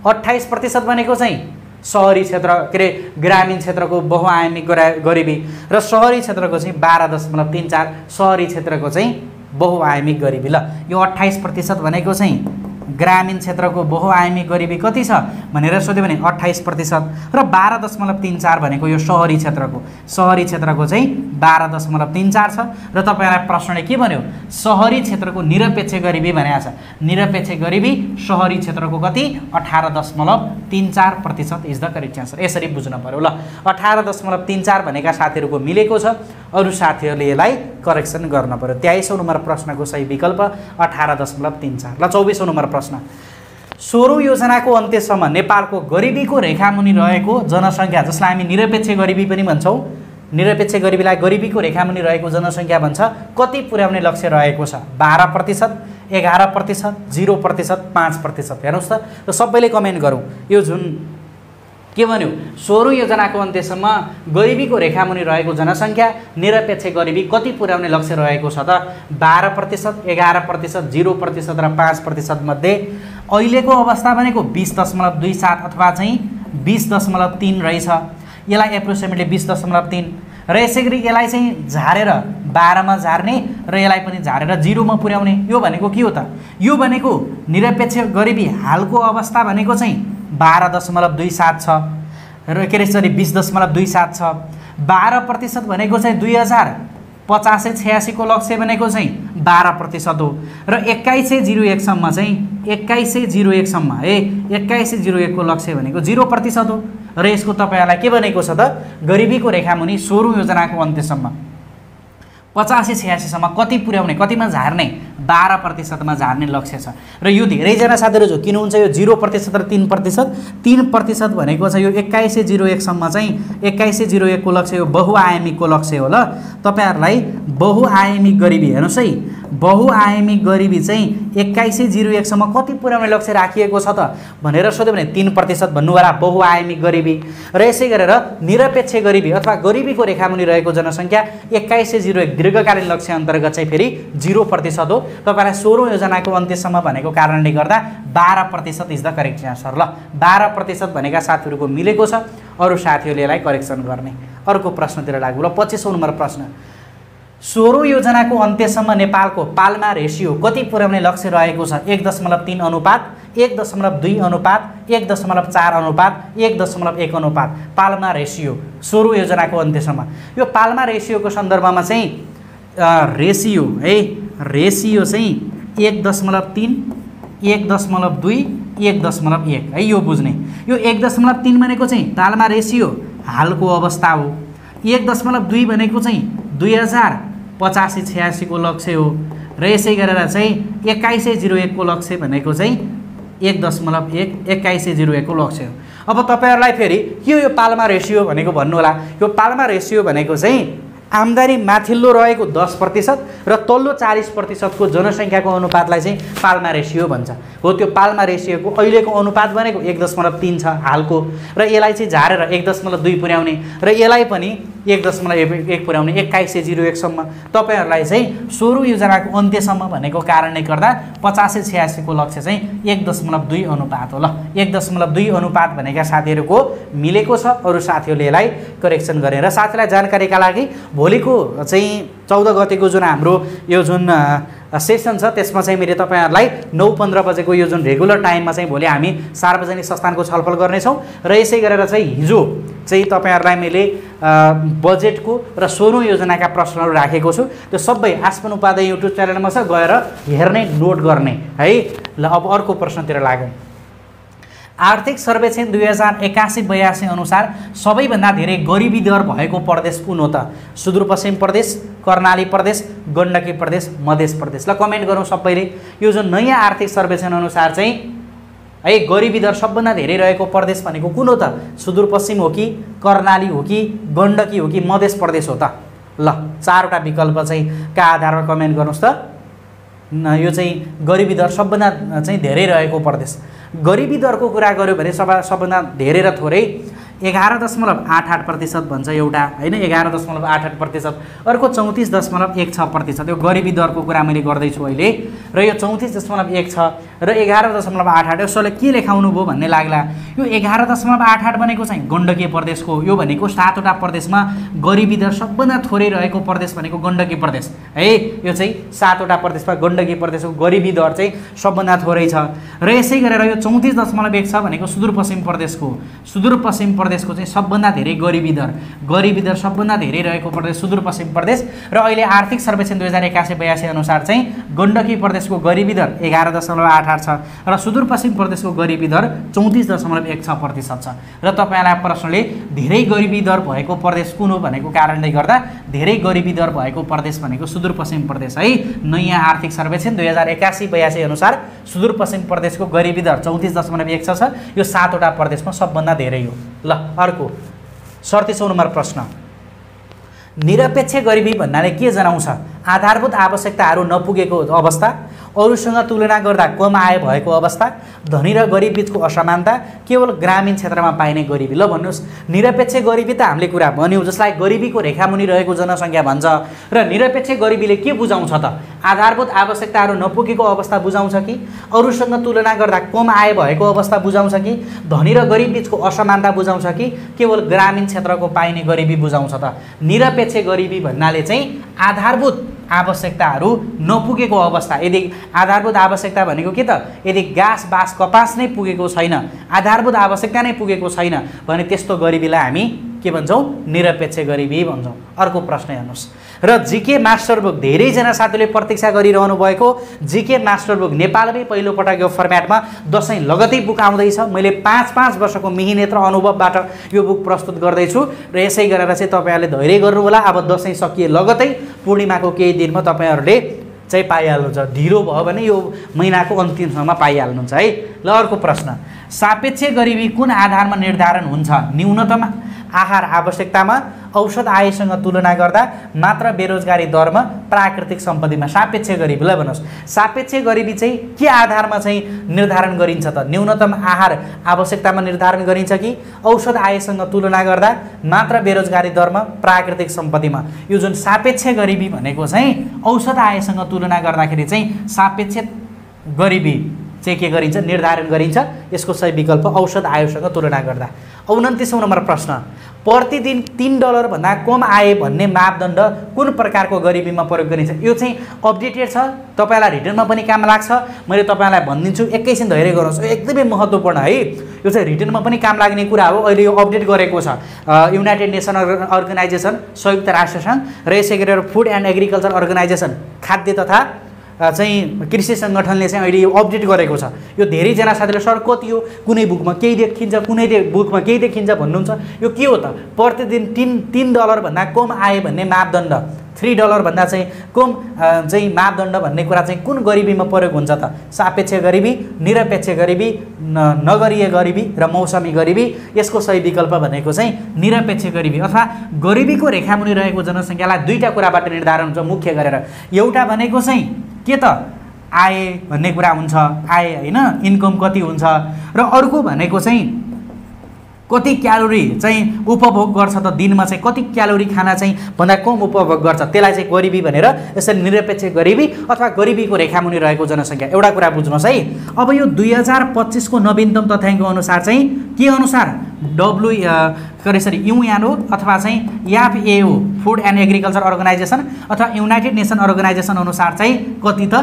28% भनेको चाहिँ शहरी क्षेत्र के अरे ग्रामीण क्षेत्रको बहुआयामिक गरिबी र शहरी क्षेत्रको चाहिँ 12.34 शहरी क्षेत्रको चाहिँ बहुआयामिक गरिबी। ल यो 28% भनेको चाहिँ ग्रामीण क्षेत्रको बहुआयामिक गरिबी कति छ भनेर सोध्यो भने 28% र 12.34 भनेको यो शहरी क्षेत्रको चाहिँ 12.34 छ। र तपाईहरुलाई प्रश्नले के भन्यो, शहरी क्षेत्रको निरपेक्ष गरिबी भनेको छ। निरपेक्ष गरिबी शहरी क्षेत्रको कति 18.34% इज द करेक्ट आन्सर। यसरी बुझ्न पर्यो। ल 18.34 भनेका साथीहरुको मिलेको छ, अरु साथीहरुले यसलाई करेक्सन गर्न पर्यो। 23औं नम्बर प्रश्नको सही विकल्प 18.34। ल 24औं नम्बर प्रश्न, 16औं योजनाको अन्त्यसम्म नेपालको गरिबीको रेखामुनि रहेको जनसङ्ख्या, जसलाई हामी निरपेक्ष गरिबी पनि भन्छौँ, निरपेक्ष गरिबीलाई गरिबीको रेखामुनि रहेको जनसङ्ख्या भन्छ, कति पुर्याउने लक्ष्य रहेको छ। 12%, 11%, 0%, 5%। हेर्नुस् त, सबैले कमेन्ट गरौँ। यो जुन के भन्यो, 16औं योजनाको अन्त्यसम्म गरिबीको रेखामुनि रहेको जनसङ्ख्या निरपेक्ष गरिबी कति पुर्याउने लक्ष्य रहेको छ त 12%, 11%, 0% र 5% मध्ये अहिलेको अवस्था भनेको 20.27 अथवा चाहिँ 20.3 रहेछ। यसलाई एप्रोक्सिमेटली 20.3 र यसैगरी यसलाई चाहिँ झारेर 12 मा झार्ने र यसलाई पनि झारेर 0 मा पुर्याउने। यो भनेको के हो त, यो भनेको निरपेक्ष गरिबी हालको अवस्था भनेको चाहिँ 12.27 छ र के अरे 20.27 छ। 12% भनेको चाहिँ 2050-86 को लक्ष्य भनेको चाहिँ 12% हो। र 2101 सम्म चाहिँ 2101 सम्म है 2101 को लक्ष्य भनेको 0% हो। र यसको तपाईहरुलाई के भनेको छ त, गरिबीको रेखामुनि 16औं योजनाको अन्त्यसम्म 85-86 सम्म कति पुर्याउने, कतिमा झार्ने 12% मा झार्ने लक्ष्य छ र यो धेरैजना साथीहरु झुकिनुहुन्छ यो 0% र 3%। 3% भनेको छ यो 2101 सम्म चाहिँ 2101 को लक्ष्य यो बहुआयामी को लक्ष्य हो। ल तपाईहरुलाई बहुआयामी गरिबी हेर्नुस् है, बहुआयामी गरिबी चाहिँ 2101 सम्म कति पुर्याउने लक्ष्य राखिएको छ त भनेर सोध्यो भने 3% भन्नु होला बहुआयामी गरिबी। र यसै गरेर निरपेक्ष गरिबी अथवा गरिबीको रेखामुनि रहेको जनसंख्या 2101 दीर्घकालीन लक्ष्य अन्तर्गत चाहिँ फेरि 0% हो। तपाईलाई 16औं योजनाको अन्त्यसम्म भनेको कारणले गर्दा 12% इज द करेक्ट आन्सर। ल 12% भनेका साथीहरुको मिलेको छ, अरु साथीहरुले यसलाई करेक्सन गर्ने। अर्को प्रश्नतिर लागौँ। ल 25औं नम्बर प्रश्न, 16औं योजनाको अन्त्यसम्म नेपालको पाल्मा रेशियो कति पुर्याउने लक्ष्य रहेको छ? 1.3 अनुपात, 1.2 अनुपात, 1.4 अनुपात, 1.1 अनुपात पाल्मा रेशियो 16औं योजनाको अन्त्यसम्म। यो पाल्मा रेशियोको सन्दर्भमा चाहिँ रेशियो है, रेशियो चाहिँ 1.3, 1.2, 1.1 है, यो बुझ्ने। यो 1.3 भनेको चाहिँ पाल्मा रेशियो हालको अवस्था हो। 1.2 भनेको चाहिँ 2085-86 को लक्ष्य हो र यसै गरेर चाहिँ 2101 को लक्ष्य भनेको चाहिँ 1.1 2101 को लक्ष्य हो। अब तपाईहरुलाई फेरि के यो पाल्मा रेशियो भनेको भन्नु होला। यो पाल्मा रेशियो भनेको चाहिँ आम्दानी माथिल्लो रहेको 10% र तल्लो 40% को जनसंख्याको अनुपातलाई चाहिँ पाल्मा रेशियो भन्छ। हो त्यो पाल्मा रेशियोको अहिलेको अनुपात भनेको 1.3 छ हालको र यसलाई चाहिँ झारेर 1.2 पुर्याउने र यसलाई पनि 1.1 पुर्याउने 2101 सम्म। तपाईहरुलाई चाहिँ 16औं योजनाको अन्त्यसम्म भनेको कारणले गर्दा 85-86 को लक्ष्य चाहिँ 1.2 अनुपात हो। ल 1.2 अनुपात भनेका साथीहरुको मिलेको छ, अरु साथीहरुले यसलाई करेक्सन गरेर साथीलाई जानकारीका लागि भोलिको चाहिँ 14 गतेको जुन हाम्रो यो जुन सेसन छ त्यसमा चाहिँ मैले तपाईहरुलाई 9:15 बजेको यो जुन रेगुलर टाइममा चाहिँ भोलि हामी सार्वजनिक संस्थानको छलफल गर्ने छौं र यसै गरेर चाहिँ हिजो चाहिँ तपाईहरुलाई मैले बजेटको र 16औं योजनाका प्रश्नहरु राखेको छु। त्यो सबै आस्पन उपाध्याय युट्युब च्यानलमा छ, गएर हेर्ने, नोट गर्ने है। ल अब अर्को प्रश्नतिर लागौं। आर्थिक सर्वेक्षण 2081-82 अनुसार सबैभन्दा धेरै गरिबी दर भएको प्रदेश कुन हो त? सुदूरपश्चिम प्रदेश, कर्णाली प्रदेश, गण्डकी प्रदेश, मध्य प्रदेश। ल कमेन्ट गरौँ सबैले। यो जुन नयाँ आर्थिक सर्वेक्षण अनुसार चाहिँ है गरिबी दर सबभन्दा धेरै रहेको प्रदेश भनेको कुन हो त? सुदूरपश्चिम हो कि, कर्णाली हो कि, गण्डकी हो कि मध्य प्रदेश हो त? ल चारवटा विकल्प चाहिँ का आधारमा कमेन्ट गर्नुस् त। यो चाहिँ गरिबी दर सबभन्दा चाहिँ धेरै रहेको प्रदेश। गरिबी दरको कुरा गर्यो भने सबभन्दा धेरै र थोरै 11.88% भन्छ एउटा हैन, 11.88%। अर्को 34.16% यो गरिबी दरको कुरा मैले गर्दै छु अहिले र यो 34.1 छ र 11.88। यसले के लेखाउनु भयो भन्ने लाग्ला। यो 11.88 भनेको चाहिँ गण्डकी प्रदेशको, यो भनेको 7वटा प्रदेशमा गरिबी दर सबभन्दा थोरै रहेको प्रदेश भनेको गण्डकी प्रदेश है। यो चाहिँ 7वटा प्रदेशमा गण्डकी प्रदेशको गरिबी दर चाहिँ सबभन्दा थोरै छ र यसै गरेर यो 34.1 छ भनेको सुदूरपश्चिम प्रदेशको, सुदूरपश्चिम प्रदेशको चाहिँ सबभन्दा धेरै गरिबी दर सबभन्दा धेरै रहेको प्रदेश सुदूरपश्चिम प्रदेश र अहिले आर्थिक सर्वेक्षण 2081-82 अनुसार चाहिँ गण्डकी प्रदेशको गरिबी दर 11.88 छ र सुदूरपश्चिम प्रदेशको गरिबी दर 34.16% छ। र तपाईलाई प्रश्नले धेरै गरिबी दर भएको प्रदेश कुन हो भनेको कारणले गर्दा धेरै गरिबी दर भएको प्रदेश भनेको सुदूरपश्चिम प्रदेश है। नयाँ आर्थिक सर्वेक्षण 2081-82 अनुसार सुदूरपश्चिम प्रदेशको गरिबी दर 34.1 छ। यो 7वटा प्रदेशमा सबभन्दा धेरै हो। ल अर्को 37औं नम्बर प्रश्न, निरपेक्ष गरिबी भन्नाले के जनाउँछ? आधारभूत आवश्यकताहरू नपुगेको अवस्था, अरूसँग तुलना गर्दा कम आय भएको अवस्था, धनी र गरिब बीचको असमानता, केवल ग्रामीण क्षेत्रमा पाइने गरिबी। ल भन्नुस्, निरपेक्ष गरिबी त हामीले कुरा भन्यौं जसलाई गरिबीको रेखामुनि रहेको जनसंख्या भन्छ र निरपेक्ष गरिबीले के बुझाउँछ त? आधारभूत आवश्यकताहरू नपुगेको अवस्था बुझाउँछ कि, अरूसँग तुलना गर्दा कम आय भएको अवस्था बुझाउँछ कि, धनी र गरिब बीचको असमानता बुझाउँछ कि, केवल ग्रामीण क्षेत्रको पाइने गरिबी बुझाउँछ त? निरपेक्ष गरिबी भन्नाले चाहिँ आधारभूत आवश्यकताहरू नपुगेको अवस्था। यदि आधारभूत आवश्यकता भनेको के त? यदि घाँस बाँस कपास नै पुगेको छैन, आधारभूत आवश्यकता नै पुगेको छैन भने त्यस्तो गरिबीलाई हामी के भन्छौँ? निरपेक्ष गरिबी भन्छौँ। अर्को प्रश्न हेर्नुस् र जीके मास्टर बुक धेरैजना साथीले प्रतीक्षा गरिरहनु भएको जीके मास्टर बुक नेपालमै पहिलो पटक यो फर्म्याटमा दशैं लगतै बुक आउँदैछ। मैले 5-5 वर्षको मिहिनेत र अनुभवबाट यो बुक प्रस्तुत गर्दैछु र यसै गरेर चाहिँ तपाईहरुले धैर्य गर्नु होला। अब दशैं सकिए लगतै पूर्णिमाको केही दिनमा तपाईहरुले चाहिँ पाइहाल्नुहुन्छ, ढिलो भयो भने यो महिनाको अन्तिमसम्म पाइहाल्नुहुन्छ है। ल अर्को प्रश्न, सापेक्ष गरिबी कुन आधारमा निर्धारण हुन्छ? न्यूनतम आहार आवश्यकतामा, औसत आयसँग तुलना गर्दा, मात्र बेरोजगारी दरमा, प्राकृतिक सम्पत्तिमा। सापेक्ष गरिबी, ल भन्नुहोस् सापेक्ष गरिबी चाहिँ के आधारमा चाहिँ निर्धारण गरिन्छ त? न्यूनतम आहार आवश्यकतामा निर्धारण गरिन्छ कि औसत आयसँग तुलना गर्दा, मात्र बेरोजगारी दरमा, प्राकृतिक सम्पत्तिमा? यो जुन सापेक्ष गरिबी भनेको चाहिँ औसत आयसँग तुलना गर्दाखेरि चाहिँ सापेक्ष गरिबी चाहिँ के गरिन्छ? निर्धारण गरिन्छ। यसको सही विकल्प औसत आयसँग तुलना गर्दा। 29औं नम्बर प्रश्न, प्रतिदिन $3 भन्दा कम आए भन्ने मापदण्ड कुन प्रकारको गरिबीमा प्रयोग गरिन्छ? यो चाहिँ अपडेटेड छ, तपाईलाई रिटर्नमा पनि काम लाग्छ। मैले तपाईलाई भनिदिन्छु, एकैछिन धैर्य गर्नुहोस्, एकदमै महत्त्वपूर्ण है। यो चाहिँ रिटर्नमा पनि काम लाग्ने कुरा हो। अहिले यो अपडेट गरेको छ युनाइटेड नेसन अर्गनाइजेसन, संयुक्त राष्ट्र सङ्घ र यसै गरेर फुड एन्ड एग्रिकल्चर अर्गनाइजेसन, खाद्य तथा चाहिँ कृषि सङ्गठनले चाहिँ अहिले यो अपडेट गरेको छ। यो धेरैजना साथीहरूले सर कति हो, कुनै बुकमा केही देखिन्छ, कुनै बुकमा केही देखिन्छ भन्नुहुन्छ। यो के हो त? प्रतिदिन $3 भन्दा कम आए भन्ने मापदण्ड, $3 भन्दा चाहिँ कम चाहिँ मापदण्ड भन्ने कुरा चाहिँ कुन गरिबीमा प्रयोग हुन्छ त? सापेक्ष गरिबी, निरपेक्ष गरिबी, नगरीय गरिबी र मौसमी गरिबी। यसको सही विकल्प भनेको चाहिँ निरपेक्ष गरिबी अथवा गरिबीको रेखामुनि रहेको जनसङ्ख्यालाई दुईटा कुराबाट निर्धारण हुन्छ मुख्य गरेर। एउटा भनेको चाहिँ के त? आय भन्ने कुरा हुन्छ, आय होइन, इन्कम कति हुन्छ, र अर्को भनेको चाहिँ कति क्यालोरी चाहिँ उपभोग गर्छ त दिनमा, चाहिँ कति क्यालोरी खाना चाहिँ भन्दा कम उपभोग गर्छ, त्यसलाई चाहिँ गरिबी भनेर यसरी निरपेक्ष गरिबी अथवा गरिबीको रेखामुनि रहेको जनसङ्ख्या। एउटा कुरा बुझ्नुहोस् है। अब यो 2025 को नवीनतम तथ्याङ्क अनुसार चाहिँ के अनुसार? युएनओ अथवा चाहिँ FAO, food and agriculture organization अथवा युनाइटेड नेसन अर्गनाइजेसन अनुसार चाहिँ कति त?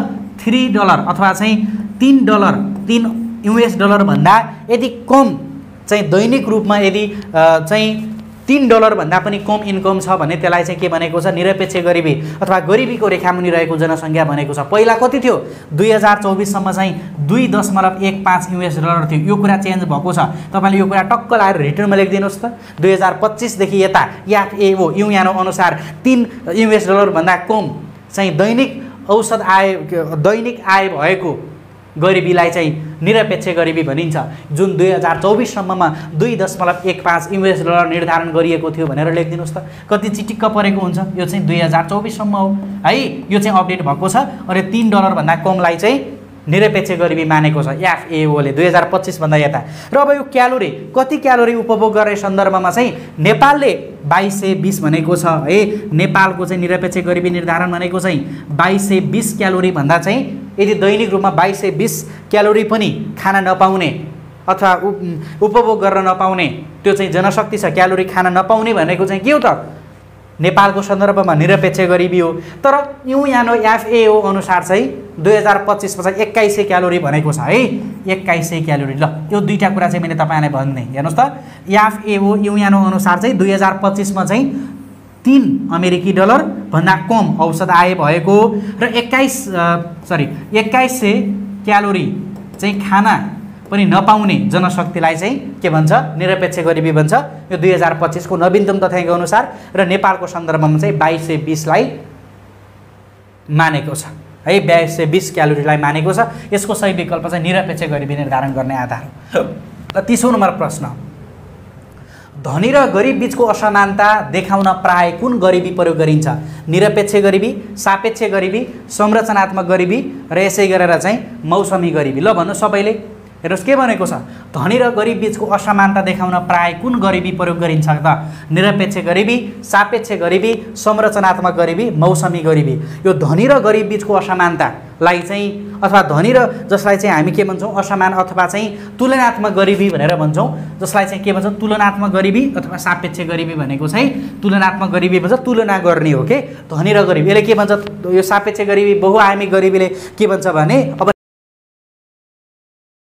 $3 अथवा चाहिँ $3 भन्दा यदि कम चाहिँ दैनिक रूपमा यदि चाहिँ $3 भन्दा पनि कम इन्कम छ भने त्यसलाई चाहिँ के भनेको छ? निरपेक्ष गरिबी अथवा गरिबीको रेखामुनि रहेको जनसङ्ख्या भनेको छ। पहिला कति थियो? 2024 सम्म चाहिँ $2.15 थियो। यो कुरा चेन्ज भएको छ। तपाईले यो कुरा टक्क लाएर रिटर्नमा लेखिदिनुहोस् त। 2025 देखि यता एफएओ युएनओ अनुसार $3 भन्दा कम चाहिँ दैनिक औसत आय, दैनिक आय भएको गरिबीलाई चाहिँ निरपेक्ष गरिबी भनिन्छ। जुन 2024 सम्ममा $2.15 निर्धारण गरिएको थियो भनेर लेखिदिनुहोस् त। कति चिटिक्क परेको हुन्छ? यो चाहिँ 2024 सम्म हो है। यो चाहिँ अपडेट भएको छ। अनि $3 भन्दा कमलाई चाहिँ निरपेक्ष गरिबी मानेको छ एफएओले 2025 भन्दा यता। र अब यो क्यालोरी, कति क्यालोरी उपभोग गर्ने सन्दर्भमा चाहिँ नेपालले 2220 भनेको छ है। नेपालको चाहिँ निरपेक्ष गरिबी निर्धारण भनेको चाहिँ 2220 क्यालोरी भन्दा चाहिँ यदि दैनिक रूपमा 2220 क्यालोरी पनि खान नपाउने अथवा उपभोग गर्न नपाउने त्यो चाहिँ जनशक्ति छ। क्यालोरी खान नपाउने भनेको चाहिँ के हो त? नेपालको सन्दर्भमा निरपेक्ष गरिबी हो। तर युएनओ एफएओ अनुसार चाहिँ 2025 मा चाहिँ 2100 क्यालोरी भनेको छ है। 2100 क्यालोरी। ल यो दुईटा कुरा चाहिँ मैले तपाईलाई भन्ने। हेर्नुस् त, एफएओ युएनओ अनुसार चाहिँ 2025 मा चाहिँ $3 भन्दा कम औसत आय भएको र 2100 क्यालोरी चाहिँ खाना पनि नपाउने जनशक्तिलाई चाहिँ के भन्छ? निरपेक्ष गरिबी भन्छ। यो 2025 को नवीनतम तथ्याङ्क अनुसार र नेपालको सन्दर्भमा चाहिँ 2220 लाई मानेको छ है। 2220 क्यालोरीलाई मानेको छ। यसको सही विकल्प चाहिँ निरपेक्ष गरिबी निर्धारण गर्ने आधार हो। 30औं नम्बर प्रश्न, धनी र गरिब बीचको असमानता देखाउन प्राय कुन गरिबी प्रयोग गरिन्छ? निरपेक्ष गरिबी, सापेक्ष गरिबी, संरचनात्मक गरिबी र यसै गरेर चाहिँ मौसमी गरिबी। ल भन्नु सबैले। हेर्नुहोस् के भनेको छ? धनी र गरिब बीचको असमानता देखाउन प्राय कुन गरिबी प्रयोग गरिन्छ त? निरपेक्ष गरिबी, सापेक्ष गरिबी, संरचनात्मक गरिबी, मौसमी गरिबी। यो धनी र गरिब बीचको असमानतालाई चाहिँ अथवा धनी र जसलाई चाहिँ हामी के भन्छौँ? असमान अथवा चाहिँ तुलनात्मक गरिबी भनेर भन्छौँ। जसलाई चाहिँ के भन्छौँ? तुलनात्मक गरिबी अथवा सापेक्ष गरिबी भनेको चाहिँ तुलनात्मक गरिबी भन्छ, तुलना गर्ने हो के धनी र गरिब। यसले के भन्छ? यो सापेक्ष गरिबी, बहुआयामी गरिबीले के भन्छ भने अब